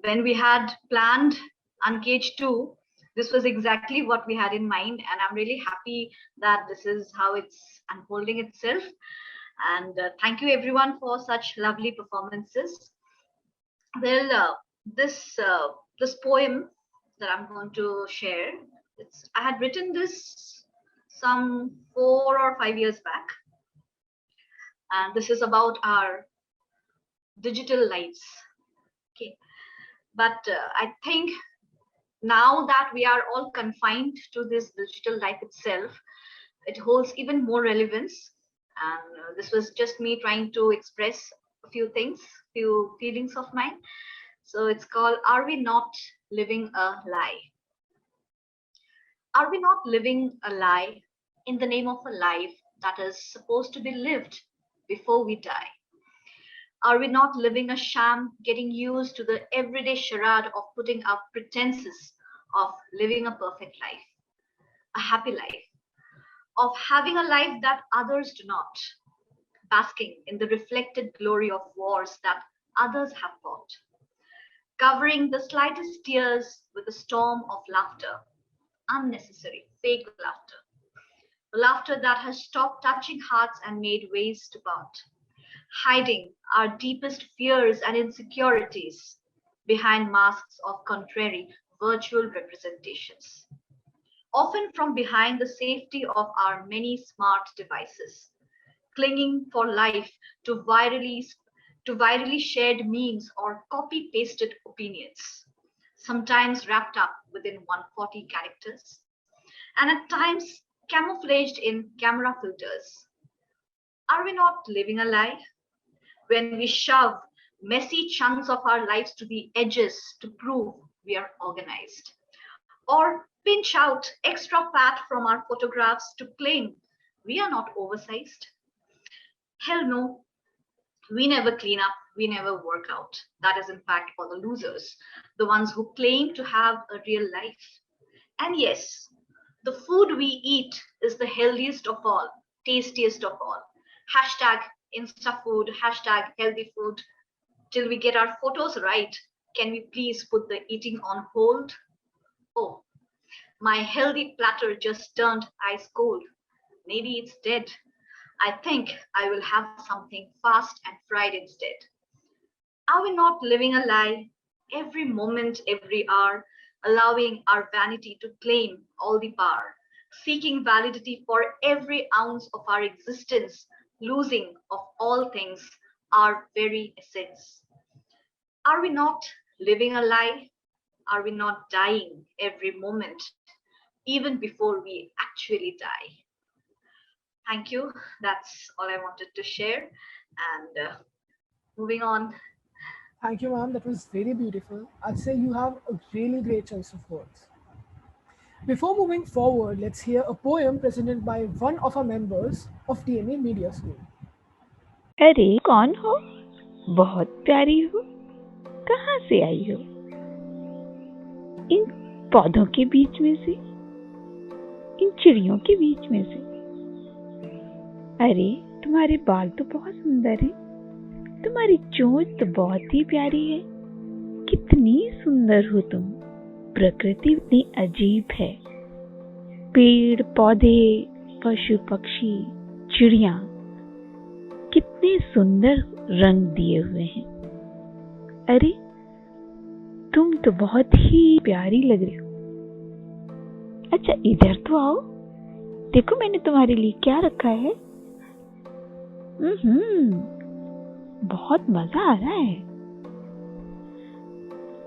when we had planned Uncaged 2, this was exactly what we had in mind. And I'm really happy that this is how it's unfolding itself. And thank you, everyone, for such lovely performances. Well, this poem that I'm going to share, I had written this some 4 or 5 years back. And this is about our digital lives. Okay. But I think now that we are all confined to this digital life itself, it holds even more relevance. And this was just me trying to express a few things, few feelings of mine. So it's called, Are We Not Living a Lie? Are we not living a lie in the name of a life that is supposed to be lived before we die? Are we not living a sham, getting used to the everyday charade of putting up pretenses of living a perfect life, a happy life, of having a life that others do not, basking in the reflected glory of wars that others have fought, covering the slightest tears with a storm of laughter, unnecessary, fake laughter, laughter that has stopped touching hearts and made ways to part, hiding our deepest fears and insecurities behind masks of contrary virtual representations, often from behind the safety of our many smart devices, clinging for life to virally shared memes or copy pasted opinions, sometimes wrapped up within 140 characters, and at times camouflaged in camera filters. Are we not living a lie when we shove messy chunks of our lives to the edges to prove we are organized? Or pinch out extra fat from our photographs to claim we are not oversized? Hell no, we never clean up, we never work out. That is, in fact, for the losers, the ones who claim to have a real life. And yes, the food we eat is the healthiest of all, tastiest of all. Hashtag InstaFood, hashtag healthy food. Till we get our photos right, can we please put the eating on hold? Oh, my healthy platter just turned ice cold. Maybe it's dead. I think I will have something fast and fried instead. Are we not living a lie every moment, every hour, allowing our vanity to claim all the power, seeking validity for every ounce of our existence, losing of all things our very essence? Are we not living a lie? Are we not dying every moment, even before we actually die? Thank you. That's all I wanted to share. And moving on. Thank you, ma'am. That was very beautiful. I'd say you have a really great choice of words. Before moving forward, let's hear a poem presented by one of our members of DME Media School. अरे कौन हो? बहुत प्यारी हो। कहाँ से आई हो? इन पौधों के बीच में से, इन चिड़ियों के बीच में से। अरे तुम्हारे बाल तो बहुत सुंदर हैं, तुम्हारी चोंच तो बहुत ही प्यारी है। कितनी सुंदर हो तुम, प्रकृति इतनी अजीब है। पेड़ पौधे, पशु पक्षी, चिड़िया कितने सुंदर रंग दिए हुए हैं। अरे तुम तो बहुत ही प्यारी लग रही हो। अच्छा इधर तो आओ, देखो मैंने तुम्हारे लिए क्या रखा है। बहुत मजा आ रहा है।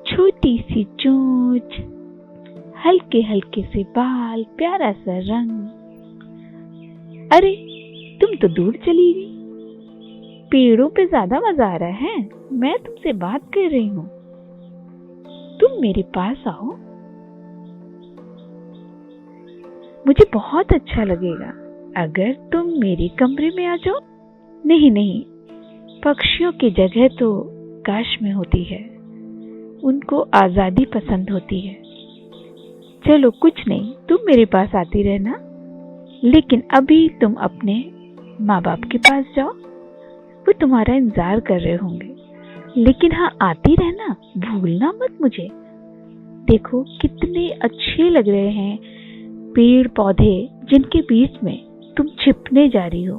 छोटी सी चोंच, हल्के हल्के से बाल, प्यारा सा रंग। अरे तुम तो दूर चली गई। पेड़ों पे ज्यादा मजा आ रहा है, मैं तुमसे बात कर रही हूँ। तुम मेरे पास आओ, मुझे बहुत अच्छा लगेगा अगर तुम मेरे कमरे में आ जाओ। नहीं नहीं, पक्षियों की जगह तो काश में होती है, उनको आजादी पसंद होती है। चलो कुछ नहीं, तुम मेरे पास आती रहना, लेकिन अभी तुम अपने माँ बाप के पास जाओ, वो तुम्हारा इंतजार कर रहे होंगे। लेकिन हाँ आती रहना, भूलना मत मुझे। देखो कितने अच्छे लग रहे हैं पेड़ पौधे जिनके बीच में तुम छिपने जा रही हो।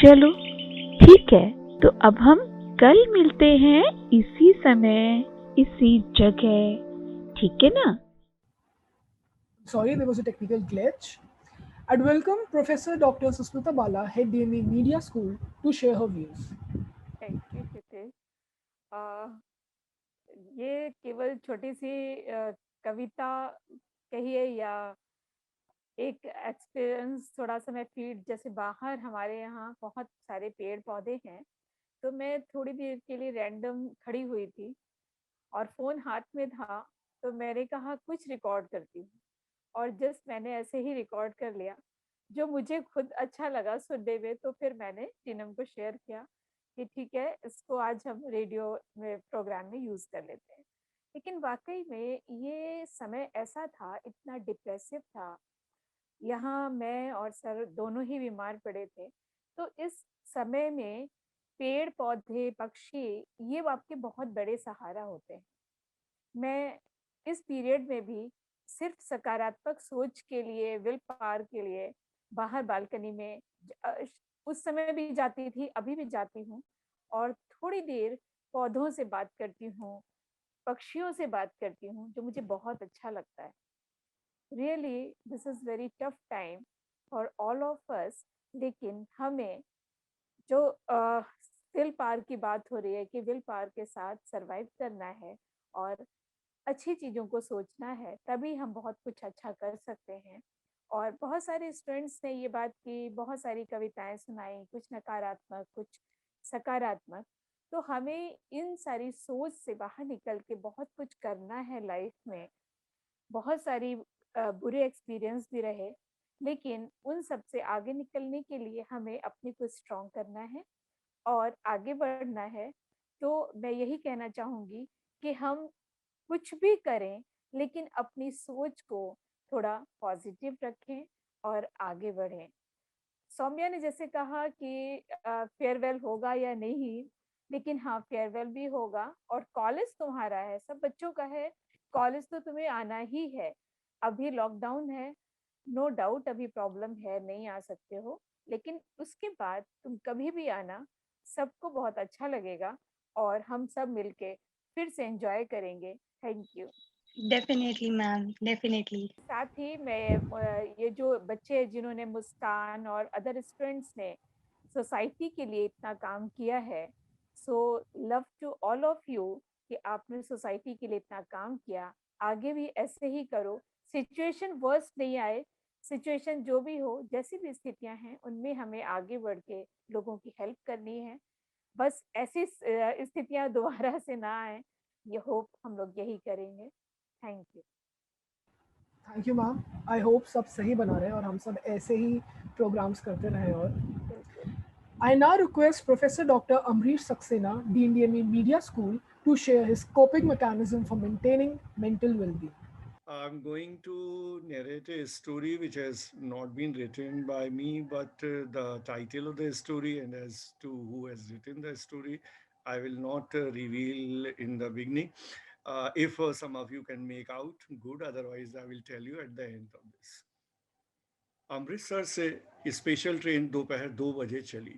चलो ठीक है, तो अब हम कल मिलते हैं इसी समय इसी जगह, ठीक है ना? Sorry, there was a technical glitch. I'd welcome Professor Dr. Susmita Bala, head DME Media School, to share her views. Thank you, Kitesh. ये केवल छोटी सी कविता कहिए या एक एक्सपीरियंस, थोड़ा सा मैं फील्ड जैसे बाहर हमारे यहाँ बहुत सारे पेड़ पौधे हैं, तो मैं थोड़ी देर के लिए रैंडम खड़ी हुई थी और फोन हाथ में था, तो मैंने कहा कुछ रिकॉर्ड करती हूँ। और जस्ट मैंने ऐसे ही रिकॉर्ड कर लिया, जो मुझे खुद अच्छा लगा सुनने में, तो फिर मैंने टीनम को शेयर किया कि ठीक है, इसको आज हम रेडियो में प्रोग्राम में यूज कर लेते हैं। लेकिन वाकई में ये समय ऐसा था, इतना डिप्रेसिव था, यहाँ मैं और सर दोनों ही बीमार पड़े थे। तो इस समय में पेड़ पौधे पक्षी ये आपके बहुत बड़े सहारा होते हैं। मैं इस पीरियड में भी सिर्फ सकारात्मक सोच के लिए, विल पावर के लिए बाहर बालकनी में उस समय भी जाती थी, अभी भी जाती हूँ, और थोड़ी देर पौधों से बात करती हूँ, पक्षियों से बात करती हूँ, जो मुझे बहुत अच्छा लगता है। Really this is very tough time for all of us, लेकिन हमें जो विल पावर की बात हो रही है कि विल पावर के साथ सरवाइव करना है और अच्छी चीज़ों को सोचना है, तभी हम बहुत कुछ अच्छा कर सकते हैं। और बहुत सारे स्टूडेंट्स ने ये बात की, बहुत सारी कविताएं सुनाई, कुछ नकारात्मक, कुछ सकारात्मक। तो हमें इन सारी सोच से बाहर निकल के बहुत कुछ करना है लाइफ में। बहुत सारी बुरे एक्सपीरियंस भी रहे, लेकिन उन सब से आगे निकलने के लिए हमें अपने को स्ट्रॉन्ग करना है और आगे बढ़ना है। तो मैं यही कहना चाहूँगी कि हम कुछ भी करें, लेकिन अपनी सोच को थोड़ा पॉजिटिव रखें और आगे बढ़ें। सौम्या ने जैसे कहा कि फेयरवेल होगा या नहीं, लेकिन हाँ, फेयरवेल भी होगा और कॉलेज तुम्हारा है, सब बच्चों का है, कॉलेज तो तुम्हें आना ही है। अभी लॉकडाउन है, नो डाउट अभी प्रॉब्लम है, नहीं आ सकते हो, लेकिन उसके बाद तुम कभी भी आना, सबको बहुत अच्छा लगेगा और हम सब मिलके फिर से एंजॉय करेंगे। Thank you. Definitely ma'am, definitely. साथ ही मैं ये जो बच्चे हैं जिन्होंने, मुस्कान और अदर स्टूडेंट्स ने सोसाइटी के लिए इतना काम किया है, so love to all of you कि आपने सोसाइटी के लिए इतना काम किया, आगे भी ऐसे ही करो। सिचुएशन वर्स्ट नहीं आए, सिचुएशन जो भी हो, जैसी भी स्थितियां हैं, उनमें हमें आगे बढ़ के लोगों की हेल्प करनी है। बस ऐसी स्थितियां दोबारा से ना आए, ये होप हम लोग यही करेंगे। Thank you. Thank you ma'am. I hope सब सही बना रहे और हम सब ऐसे ही प्रोग्राम्स करते रहें। और I now request Professor Dr. Amrish Saxena, Dean DME Media School, to share his coping mechanism for maintaining mental well-being. I'm going to narrate a story which has not been written by me, but the title of the story and as to who has written the story, I will not reveal in the beginning. If some of you can make out, good. Otherwise, I will tell you at the end of this. Amritsar से special train दोपहर 2 बजे चली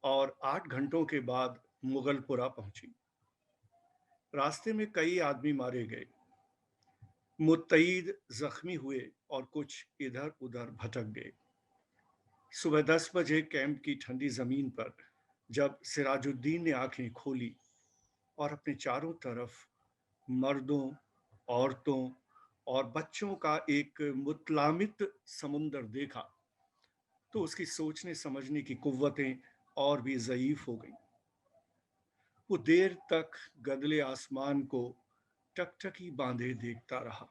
और 8 घंटों के बाद मुगलपुरा पहुंची। रास्ते में कई आदमी मारे गए, मुत्तईद जख्मी हुए और कुछ इधर उधर भटक गए। सुबह 10 बजे कैंप की ठंडी जमीन पर जब सिराजुद्दीन ने आंखें खोली और अपने चारों तरफ मर्दों, औरतों और बच्चों का एक मुतलामित समुंदर देखा, तो उसकी सोचने समझने की कुव्वतें और भी ज़ईफ हो गईं। वो देर तक गदले आसमान को टकटकी बांधे देखता रहा।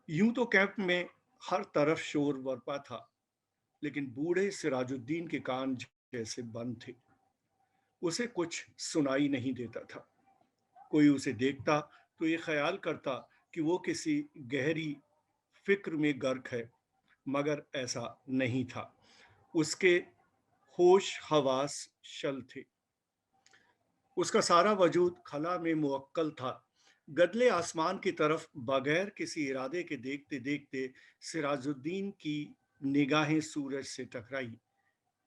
यूं तो कैंप में हर तरफ शोर बरपा था, लेकिन बूढ़े सिराजुद्दीन के कान जैसे बंद थे। उसे कुछ सुनाई नहीं देता था। कोई उसे देखता तो ये ख्याल करता कि वो किसी गहरी फिक्र में गर्क है, मगर ऐसा नहीं था। उसके होश हवास शल थे। उसका सारा वजूद खला में मुवक्कल था। गदले आसमान की तरफ बगैर किसी इरादे के देखते देखते सिराजुद्दीन की निगाहें सूरज से टकराई।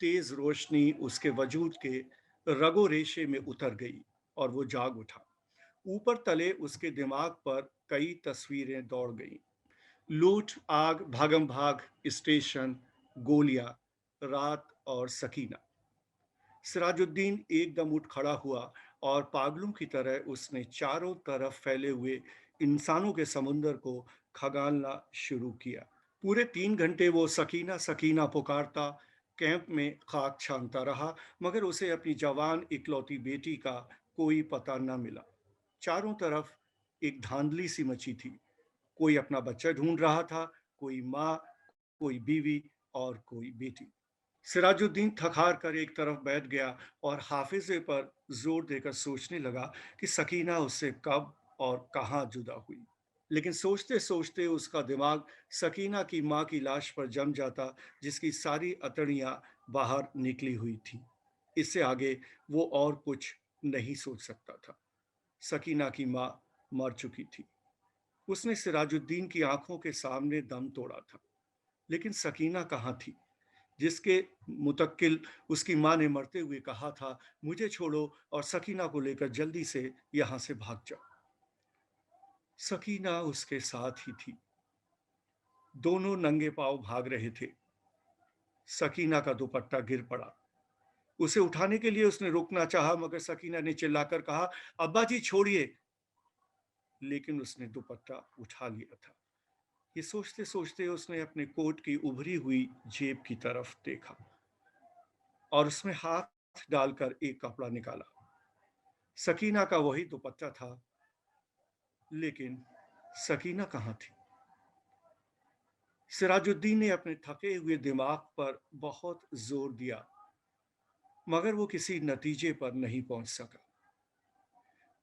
तेज रोशनी उसके वजूद के रगो रेशे में उतर गई और वो जाग उठा। ऊपर तले उसके दिमाग पर कई तस्वीरें दौड़ गईं। लूट, आग, भागम भाग, स्टेशन, गोलियां, रात और सकीना। सिराजुद्दीन एकदम उठ खड़ा हुआ और पागलों की तरह उसने चारों तरफ फैले हुए इंसानों के समुंदर को खगालना शुरू किया। पूरे 3 घंटे वो सकीना सकीना पुकारता कैंप में खाक छानता रहा, मगर उसे अपनी जवान इकलौती बेटी का कोई पता न मिला। चारों तरफ एक धांधली सी मची थी। कोई अपना बच्चा ढूंढ रहा था, कोई माँ, कोई बीवी और कोई बेटी। सिराजुद्दीन थक-हार कर एक तरफ बैठ गया और हाफिजे पर जोर देकर सोचने लगा कि सकीना उससे कब और कहाँ जुदा हुई। लेकिन सोचते सोचते उसका दिमाग सकीना की माँ की लाश पर जम जाता, जिसकी सारी अतड़ियां बाहर निकली हुई थी। इससे आगे वो और कुछ नहीं सोच सकता था। सकीना की माँ मर चुकी थी। उसने सिराजुद्दीन की आंखों के सामने दम तोड़ा था, लेकिन सकीना कहाँ थी, जिसके मुतक्किल उसकी माँ ने मरते हुए कहा था, मुझे छोड़ो और सकीना को लेकर जल्दी से यहाँ से भाग जाओ। सकीना उसके साथ ही थी। दोनों नंगे पांव भाग रहे थे। सकीना का दुपट्टा गिर पड़ा। उसे उठाने के लिए उसने रुकना चाहा, मगर सकीना ने चिल्लाकर कहा, अब्बा जी छोड़िए। लेकिन उसने दुपट्टा उठा लिया था। ये सोचते सोचते उसने अपने कोट की उभरी हुई जेब की तरफ देखा और उसमें हाथ डालकर एक कपड़ा निकाला। सकीना का वही दुपट्टा था, लेकिन सकीना कहाँ थी? सिराजुद्दीन ने अपने थके हुए दिमाग पर बहुत जोर दिया, मगर वो किसी नतीजे पर नहीं पहुंच सका।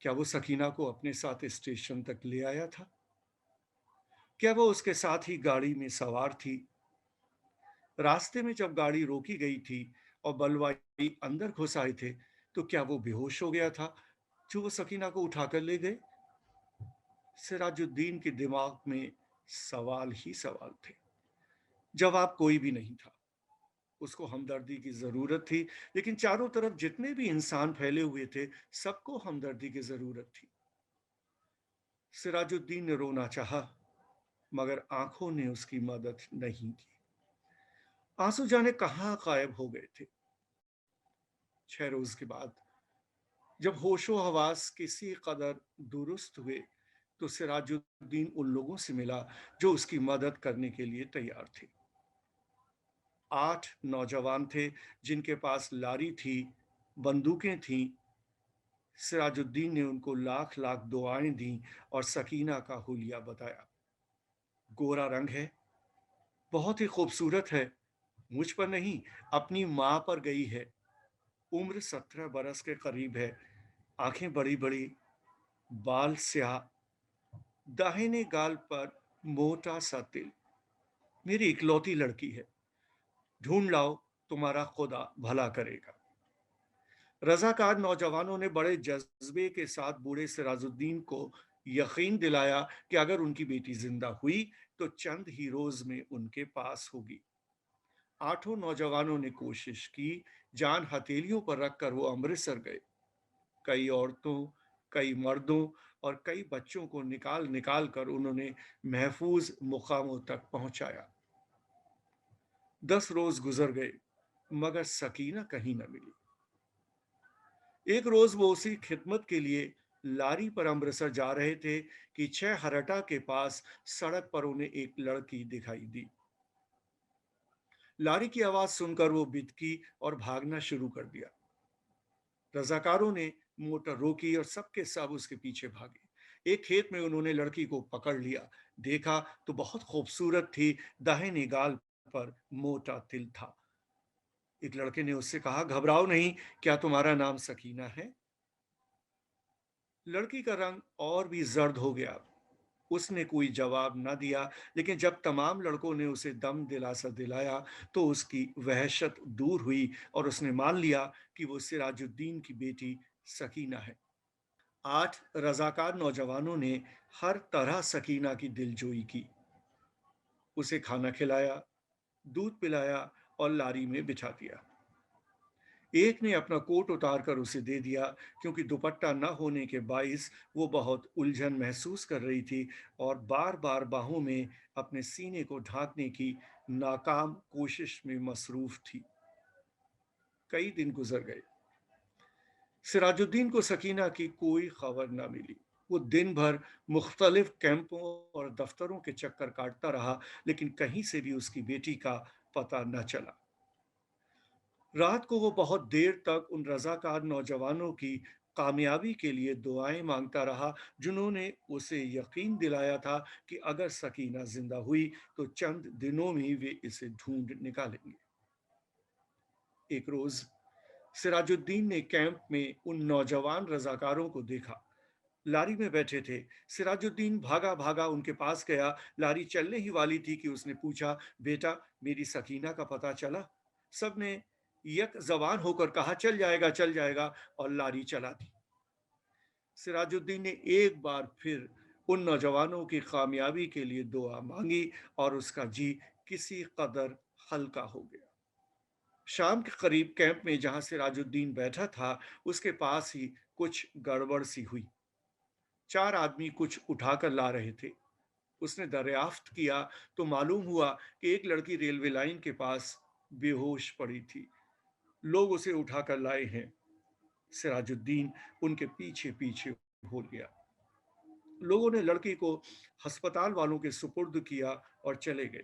क्या वो सकीना को अपने साथ स्टेशन तक ले आया था? क्या वो उसके साथ ही गाड़ी में सवार थी? रास्ते में जब गाड़ी रोकी गई थी और बलवाई अंदर घुस आए थे, तो क्या वो बेहोश हो गया था जो वो सकीना को उठाकर ले गए? सिराजुद्दीन के दिमाग में सवाल ही सवाल थे। जवाब कोई भी नहीं था। उसको हमदर्दी की जरूरत थी, लेकिन चारों तरफ जितने भी इंसान फैले हुए थे, सबको हमदर्दी की जरूरत थी। सिराजुद्दीन ने रोना चाहा, मगर आंखों ने उसकी मदद नहीं की। आंसू जाने कहां गायब हो गए थे। 6 रोज के बाद जब होशो हवास किसी कदर दुरुस्त हुए, तो सिराजुद्दीन उन लोगों से मिला जो उसकी मदद करने के लिए तैयार थे। 8 नौजवान थे जिनके पास लारी थी, बंदूकें थीं। सिराजुद्दीन ने उनको लाख लाख दुआएं दी और सकीना का हुलिया बताया। गोरा रंग है, बहुत ही खूबसूरत है, मुझ पर नहीं अपनी मां पर गई है। उम्र 17 बरस के करीब है, आंखें बड़ी बड़ी, बाल स्याह, दाहिने गाल पर मोटा सा तिल। मेरी इकलौती लड़की है, ढूंढ लाओ, तुम्हारा खुदा भला करेगा। रजाकार नौजवानों ने बड़े जज्बे के साथ बूढ़े सिराजुद्दीन को यकीन दिलाया कि अगर उनकी बेटी जिंदा हुई तो चंद ही रोज में उनके पास होगी। 8 नौजवानों ने कोशिश की, जान हथेलियों पर रखकर वो अमृतसर गए। कई औरतों, कई मर्दों और कई बच्चों को निकाल निकाल कर उन्होंने महफूज मुकामों तक पहुंचाया। 10 रोज गुजर गए, मगर सकीना कहीं न मिली। एक रोज वो उसी खिदमत के लिए लारी पर अमृतसर जा रहे थे कि 6 हरटा के पास सड़क पर उन्हें एक लड़की दिखाई दी। लारी की आवाज सुनकर वो बिदकी और भागना शुरू कर दिया। रजाकारों ने मोटर रोकी और सबके सब उसके पीछे भागे। एक खेत में उन्होंने लड़की को पकड़ लिया। देखा तो बहुत खूबसूरत थी, दाहिने गाल पर मोटा तिल था। एक लड़के ने उससे कहा, घबराओ नहीं, क्या तुम्हारा नाम सकीना है? लड़की का रंग और भी जर्द हो गया। उसने कोई जवाब न दिया, लेकिन जब तमाम लड़कों ने उसे दम दिलासा दिलाया तो उसकी वहशत दूर हुई और उसने मान लिया कि वो सिराजुद्दीन की बेटी सकीना है। 8 रजाकार नौजवानों ने हर तरह सकीना की दिलजोई की। उसे खाना खिलाया, दूध पिलाया और लारी में बिठा दिया। एक ने अपना कोट उतार कर उसे दे दिया, क्योंकि दुपट्टा न होने के बाइस वो बहुत उलझन महसूस कर रही थी और बार बार बाहों में अपने सीने को ढांकने की नाकाम कोशिश में मसरूफ थी। कई दिन गुजर गए। सिराजुद्दीन को सकीना की कोई खबर न मिली। वो दिन भर मुख्तलिफ कैंपों और दफ्तरों के चक्कर काटता रहा, लेकिन कहीं से भी उसकी बेटी का पता न चला। रात को वो बहुत देर तक उन रजाकार नौजवानों की कामयाबी के लिए दुआएं मांगता रहा, जिन्होंने उसे यकीन दिलाया था कि अगर सकीना जिंदा हुई तो चंद दिनों में वे इसे ढूंढ निकालेंगे। एक रोज सिराजुद्दीन ने कैंप में उन नौजवान रजाकारों को देखा। लारी में बैठे थे। सिराजुद्दीन भागा भागा उनके पास गया। लारी चलने ही वाली थी कि उसने पूछा, बेटा, मेरी सकीना का पता चला? सबने यक जबान होकर कहा, चल जाएगा चल जाएगा, और लारी चला दी। सिराजुद्दीन ने एक बार फिर उन नौजवानों की कामयाबी के लिए दुआ मांगी और उसका जी किसी कदर हल्का हो गया। शाम के करीब कैंप में जहां सिराजुद्दीन बैठा था, उसके पास ही कुछ गड़बड़ सी हुई। 4 आदमी कुछ उठाकर ला रहे थे। उसने दरियाफ्त किया तो मालूम हुआ कि एक लड़की रेलवे लाइन के पास बेहोश पड़ी थी। लोग उसे उठाकर लाए हैं। सिराजुद्दीन उनके पीछे पीछे हो गया। लोगों ने लड़की को अस्पताल वालों के सुपुर्द किया और चले गए।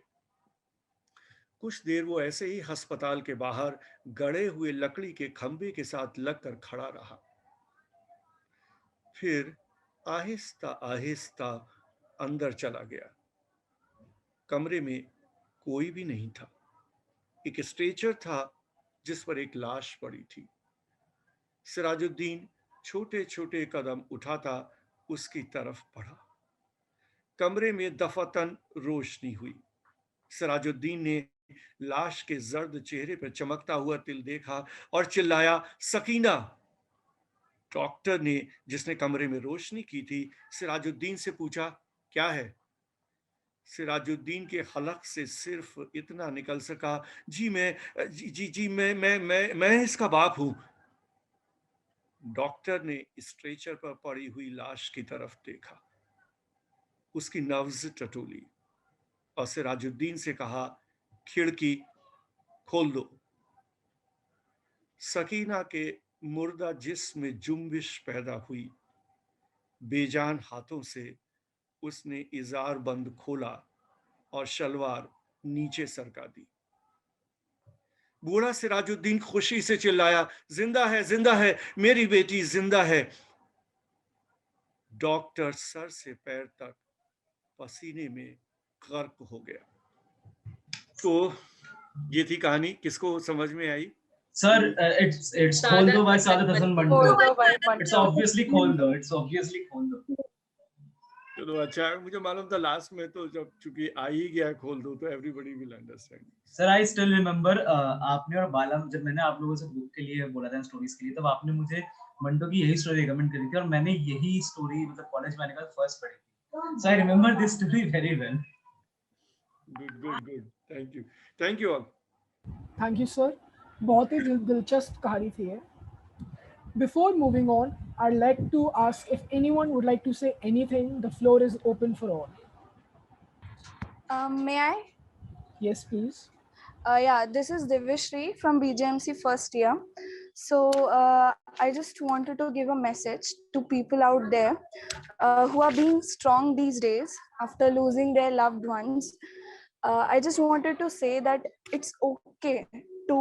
कुछ देर वो ऐसे ही अस्पताल के बाहर गड़े हुए लकड़ी के खंभे के साथ लगकर खड़ा रहा। फिर आहिस्ता आहिस्ता अंदर चला गया। कमरे में कोई भी नहीं था। एक स्ट्रेचर था जिस पर एक लाश पड़ी थी। सिराजुद्दीन छोटे छोटे कदम उठाता उसकी तरफ बढ़ा। कमरे में दफातन रोशनी हुई। सिराजुद्दीन ने लाश के जर्द चेहरे पर चमकता हुआ तिल देखा और चिल्लाया, सकीना। डॉक्टर ने, जिसने कमरे में रोशनी की थी, सिराजुद्दीन से पूछा, क्या है? सिराजुद्दीन के हलक से सिर्फ इतना निकल सका, जी मैं इसका बाप हूं। डॉक्टर ने स्ट्रेचर पर पड़ी हुई लाश की तरफ देखा, उसकी नब्ज टटोली और सिराजुद्दीन से कहा, खिड़की खोल दो। सकीना के मुर्दा जिस्म में जुम्बिश पैदा हुई। बेजान हाथों से उसने इजार बंद खोला और शलवार नीचे सरका दी। बूढ़ा सिराजुद्दीन खुशी से चिल्लाया, जिंदा है, मेरी बेटी जिंदा है। डॉक्टर सर से पैर तक पसीने में गर्क हो गया। तो ये थी कहानी। किसको समझ में आई? Sir, it's Kholdo by Saadat Hasan Manto. It's obviously Kholdo. चलो अच्छा है, मुझे मालूम था लास्ट में तो जब चूंकि आ ही गया खोल दो तो everybody will understand. Sir, I still remember आपने और बाला, जब मैंने आप लोगों से बुक के लिए बोला था, स्टोरीज के लिए, तब आपने मुझे मंटो की यही स्टोरी रिकमेंड करी थी और मैंने यही स्टोरी मतलब कॉलेज में आने के बाद फर्स्ट पढ़ी थी। So I remember this story very well. Good. Thank you all. Thank you sir, बहुत ही दिलचस्प कहानी थी ये। Before moving on, I'd like to ask if anyone would like to say anything. The floor is open for all. May I? Yes, please. Yeah, this is Divyashri from BJMC first year. So I just wanted to give a message to people out there who are being strong these days after losing their loved ones. I just wanted to say that it's okay to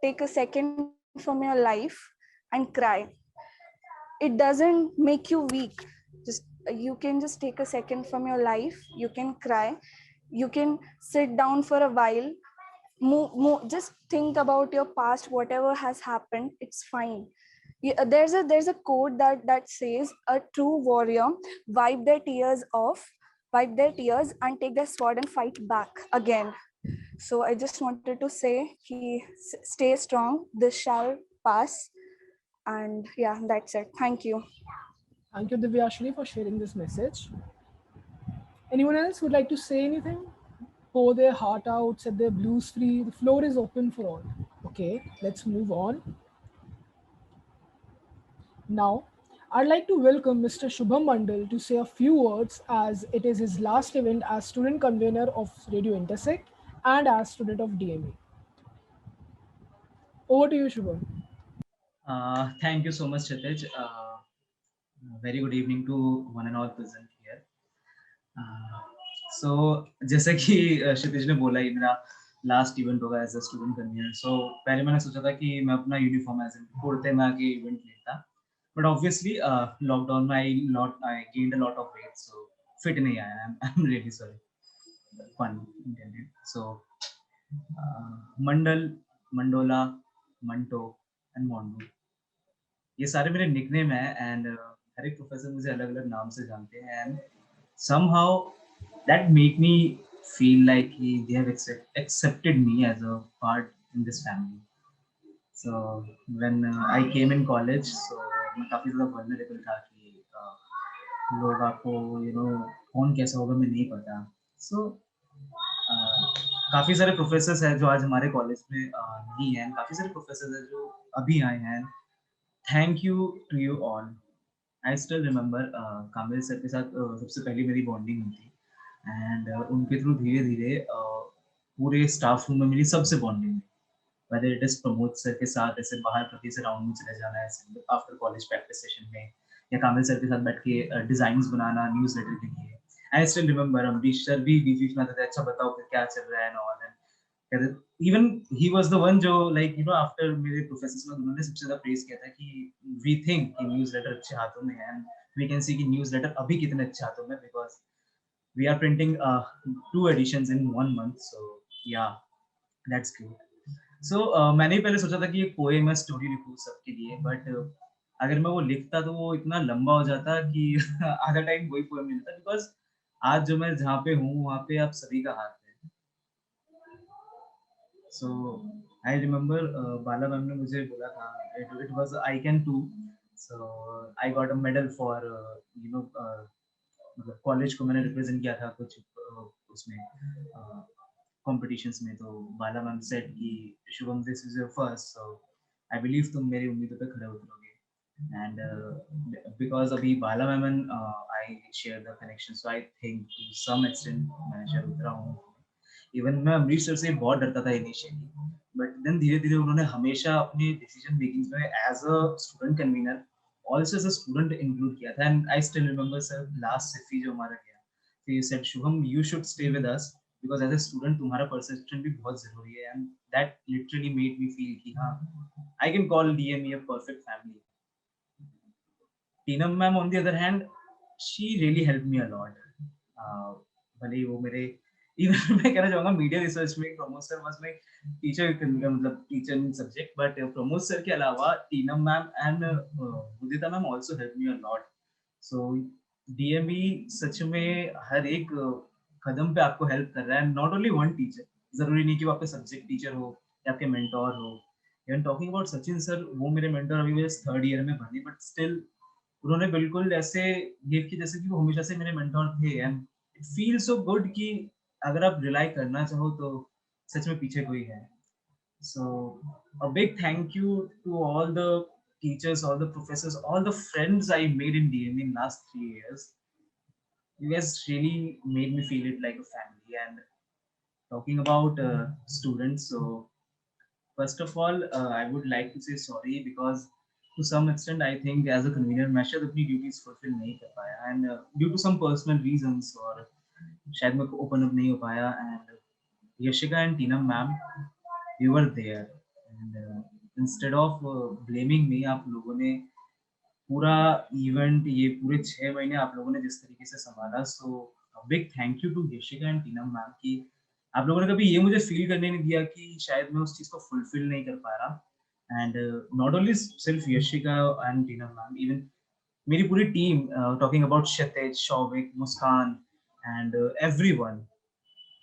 take a second from your life and cry. It doesn't make you weak. You can just take a second from your life. You can cry. You can sit down for a while. Just think about your past, whatever has happened. It's fine. There's a quote that says, a true warrior wipe their tears and take their sword and fight back again. So I just wanted to say, stay strong. This shall pass. And yeah, that's it. Thank you. Thank you, Divyashri, for sharing this message. Anyone else would like to say anything? Pour their heart out, set their blues free. The floor is open for all. Okay, let's move on. Now, I'd like to welcome Mr. Shubham Mandal to say a few words, as it is his last event as student convener of Radio Intersect and as student of DMA. Over to you, Shubham. Thank you so much, Kshitij. Very good evening to one and all present here. So, जैसे कि क्षितिज ने बोला, ये मेरा last event होगा as a student convener. सो पहले मैंने सोचा था कि मैं अपना यूनिफॉर्म एज कुर्ते में आके इवेंट लेता, बट ऑब्वियसली लॉकडाउन में I gained a lot of weight, so fit नहीं आया। I am really sorry, pun intended. So Mandal, Mandola, Manto and Mondo, ये सारे मेरे निकनेम है एंड हर एक प्रोफेसर मुझे अलग अलग नाम से जानते हैं and somehow that make me feel like they have accepted me as a part in this family. So when I came in college, so मैं काफी ज़्यादा vulnerable था कि लोग आपको कौन कैसा होगा मैं नहीं पता। So काफी सारे प्रोफेसर्स हैं जो आज हमारे कॉलेज में नहीं हैं, काफी सारे प्रोफेसर्स हैं जो अभी आए हैं। Thank you to you all I still remember Kamil sir के साथ सबसे पहली मेरी बॉन्डिंग हुई थी एंड उनके थ्रू धीरे धीरे पूरे स्टाफ रूम में मेरी सबसे बॉन्डिंग हुई, whether it is Pramod sir के साथ ऐसे बाहर कभी से राउंड में चले जाना ऐसे आफ्टर कॉलेज प्रैक्टिस सेशन में, या कामिल सर के साथ बैठ के डिजाइन्स बनाना न्यूज़ लेटर के लिए। I still remember Amrish sir भी बीच बीच में आते थे, अच्छा बताओ फिर क्या चल रहा है and all, and even he was the one जो लाइक यू नो आफ्टर मेरे प्रोफेसर्स में उन्होंने सबसे ज्यादा प्रेज किया था कि वी थिंक कि न्यूज़ लेटर अच्छे हाथों में है एंड वी कैन सी कि न्यूज़ लेटर अभी कितने अच्छे हाथों में, because we are printing 2 editions in 1 month, so yeah, that's good. So मैंने पहले सोचा था कि एक पोएम है स्टोरी लिखूं सबके लिए, बट अगर मैं वो लिखता तो वो इतना लंबा हो जाता कि आधा टाइम वही पोएम नहीं मिलता, बिकॉज आज जो मैं जहाँ पे हूँ वहाँ पे आप सभी का हाथ है। So I remember Bala ma'am ने मुझे बोला था, it was I can too, so I got a medal for you know मतलब कॉलेज को मैंने रिप्रेजेंट किया था कुछ उसमें कॉम्पिटिशंस में, तो बाला मैम सेड कि Shubham this is your first, so I believe तुम मेरी उम्मीदों पे खड़े उतरोगे, एंड बिकॉज अभी Bala ma'am and I share the connection, so I think to some extent मैं शेयर उतरा हूँ। इवन मैं अमरीश सर से बहुत डरता था इनिशियली, बट देन धीरे धीरे उन्होंने हमेशा अपने डिसीजन मेकिंग में as a student convenor also as a student include किया था, and I still remember sir last Sify जो हमारा गया, so you said Shubham you should stay with us because as a student तुम्हारा perception भी बहुत जरूरी है, and that literally made me feel कि हाँ I can call DME a perfect family. Teenam ma'am on the other hand, she really helped me a lot. भले ही वो मेरे इवन मैं कहना चाहूँगा मीडिया रिसर्च में Pramod sir was my teacher, मतलब teacher in subject, but Pramod sir के अलावा टीनम ma'am and Udita ma'am also help me a lot. So DME सच में हर एक कदम पे आपको हेल्प कर रहा है, नॉट ओनली वन टीचर, जरूरी नहीं कि वो आपके सब्जेक्ट टीचर हो या आपके मेंटोर हो। Even talking about Sachin sir, वो मेरे मेंटोर अभी मेरे 3rd ईयर में बने, बट स्टिल उन्होंने बिल्कुल ऐसे गिव की जैसे कि वो हमेशा से मेरे मेंटोर थे, and it feel so good कि अगर आप रिलाई करना चाहो तो सच में पीछे कोई है। So a big thank you to all the teachers, all the professors, all the friends I made in DME in last 3 years. You guys really made me feel it like a family. And talking about students, so first of all, I would like to say sorry because to some extent I think as a convener मैं शायद अपनी duties fulfill नहीं कर पाया, and due to some personal reasons और शायद मैं open up नहीं हो पाया, and Yashika and Tina ma'am, you were there, and instead of blaming me, आप लोगों ने पूरा इवेंट ये पूरे 6 महीने आप लोगों ने जिस तरीके से संभाला, so big thank you to Yashika and Tina ma'am कि आप लोगों ने कभी ये मुझे फील करने नहीं दिया कि शायद मैं उस चीज को फुलफिल नहीं कर पा रहा। एंड नॉट ओनली सिर्फ Yashika and Tina ma'am, even मेरी पूरी team, talking about Kshitij, Shouvik, Muskan and everyone,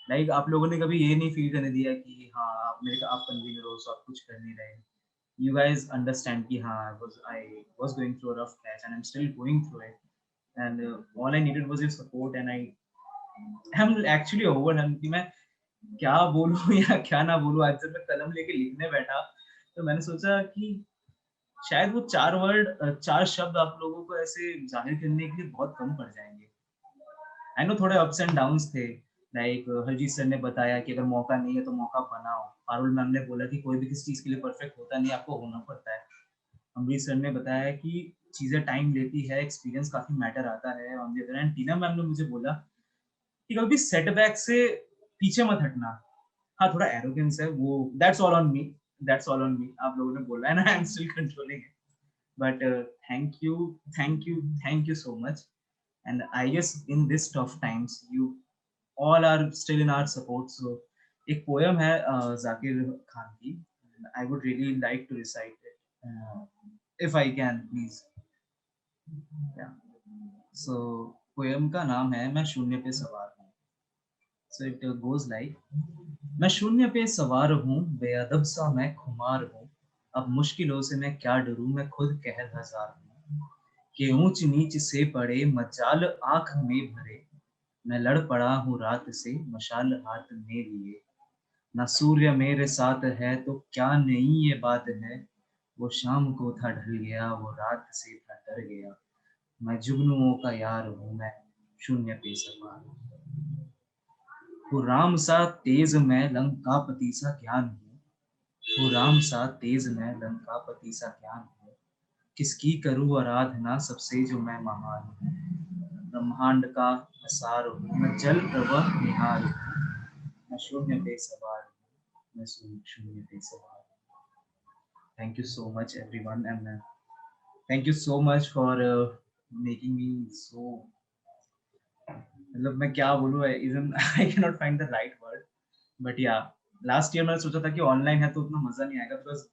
like आप लोगों ने कभी ये नहीं फील करने दिया कि हाँ आप मेरे आप कन्वीनर हो सो आप कुछ कर नहीं रहे। You guys understand कि हाँ I was going through a rough patch and I'm still going through it, and all I needed was your support, and I'm actually overwhelmed कि मैं क्या बोलूँ या क्या ना बोलूँ। आज जब मैं कलम लेके लिखने बैठा तो मैंने सोचा कि शायद वो 4 शब्द आप लोगों को ऐसे जाहिर करने के लिए बहुत कम पड़ जाएंगे। आई नो थोड़े अप्स एंड डाउन्स थे, लाइक हरजीत सर ने बताया कि अगर मौका नहीं है तो मौका बनाओ, पारुल मैम ने बोला कि कोई भी किसी चीज के लिए परफेक्ट होता नहीं, आपको होना पड़ता है, अमरीश सर ने बताया कि चीजें टाइम लेती है, एक्सपीरियंस काफी मैटर आता है, on the other hand Tina ma'am ने मुझे बोला कि कभी सेटबैक से पीछे मत हटना। हाँ थोड़ा एरोगेंस है वो, दैट्स ऑल ऑन मी, आप लोगों ने बोला, and I am still controlling it, but thank you so much, and I guess in this tough times you all are still in our support. So एक poem है जाकिर खान की, I would really like to recite it if I can please. Yeah. So poem का नाम है मैं शून्य पे सवार हूँ। So it goes like, मैं शून्य पे सवार हूँ, बेअदब सा मैं खुमार हूँ, अब मुश्किलों से मैं क्या डरूं, मैं खुद कहर हजार हूँ, कि ऊंच नीच से पड़े मजाल आंख में भरे, मैं लड़ पड़ा हूँ रात से मशाल हाथ में लिए, ना सूर्य मेरे साथ है तो क्या नहीं ये बात है, वो शाम को था ढल गया, वो रात से था डर गया, मैं जुगनुओं का यार हूँ, मैं शून्य पे सवार हूँ। वो राम सा तेज मैं लंकापति सा ज्ञान हूँ, वो राम सा तेज मैं लंकापति सा ज्ञान हूँ। किसकी करूँ आराधना सबसे जो मैं महान हूँ। ब्रह्मांड का असार हूँ, मैं जल प्रवाह निहार हूँ, मैं शून्य पे सवार हूँ, मैं शून्य पे सवार हूँ। Thank you so much everyone, and thank you so much for making me so, मतलब मैं क्या बोलूँ, even I cannot find the right word, but yeah, last year मैंने सोचा था कि ऑनलाइन है तो उतना मजा नहीं आएगा, because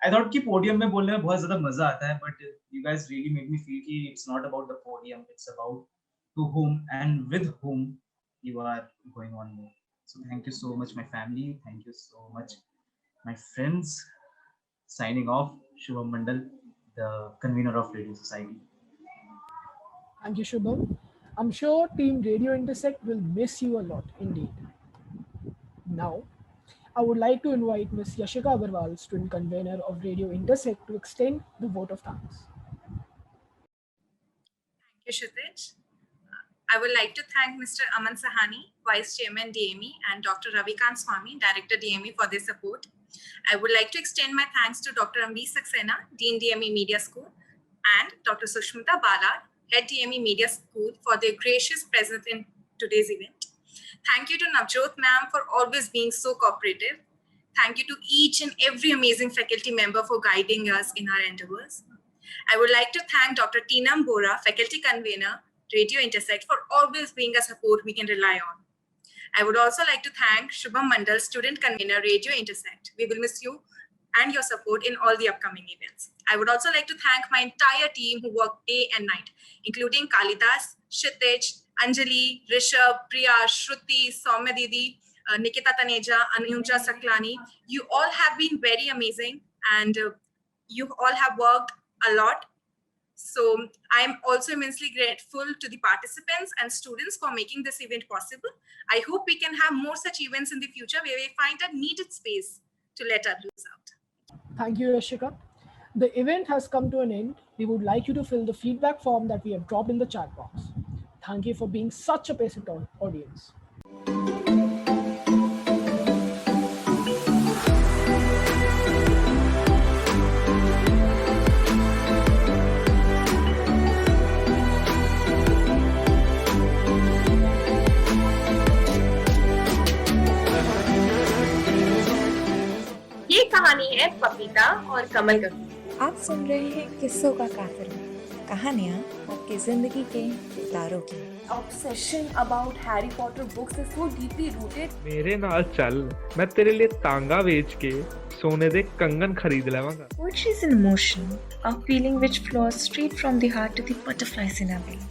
I thought कि पोडियम में बोलने में बहुत ज्यादा मजा आता है, but you guys really made me feel कि it's not about the podium, it's about to whom and with whom you are going on with. So thank you so much my family, thank you so much my friends. Signing off, Shubham Mandal, the convener of Radio Society. Thank you, Shubham. I'm sure Team Radio Intersect will miss you a lot indeed. Now, I would like to invite Ms. Yashika Agarwal, student convener of Radio Intersect, to extend the vote of thanks. Thank you, Kshitij. I would like to thank Mr. Aman Sahani, Vice Chairman DME, and Dr. Ravikant Swami, Director DME, for their support. I would like to extend my thanks to Dr. Amrish Saxena, Dean DME Media School, and Dr. Sushmita Bala, Head DME Media School, for their gracious presence in today's event. Thank you to Navjot ma'am for always being so cooperative. Thank you to each and every amazing faculty member for guiding us in our endeavors. I would like to thank Dr. Teenam Bora, Faculty Convener, Radio Intersect, for always being a support we can rely on. I would also like to thank Shubham Mandal, Student Convener, Radio Intersect. We will miss you and your support in all the upcoming events. I would also like to thank my entire team who worked day and night, including Kalidas, Kshitij, Anjali, Rishabh, Priya, Shruti, Soumya Didi, Nikita Taneja, Anuja Saklani. You all have been very amazing, and you all have worked a lot. So I'm also immensely grateful to the participants and students for making this event possible. I hope we can have more such events in the future where we find a needed space to let our views out. Thank you, Yashika. The event has come to an end. We would like you to fill the feedback form that we have dropped in the chat box. Thank you for being such a patient audience. ये कहानी है पपीता और कमल की। आप सुन रहे हैं किस्सों का काफिला, कहानियाँ आपकी जिंदगी के तारों की। Obsession about Harry Potter books is so deeply rooted. मेरे नाल चल, मैं तेरे लिए तांगा बेच के सोने दे कंगन खरीद लेवांगा। Poetry is an emotion, a feeling which flows straight from the heart to the butterflies in our belly.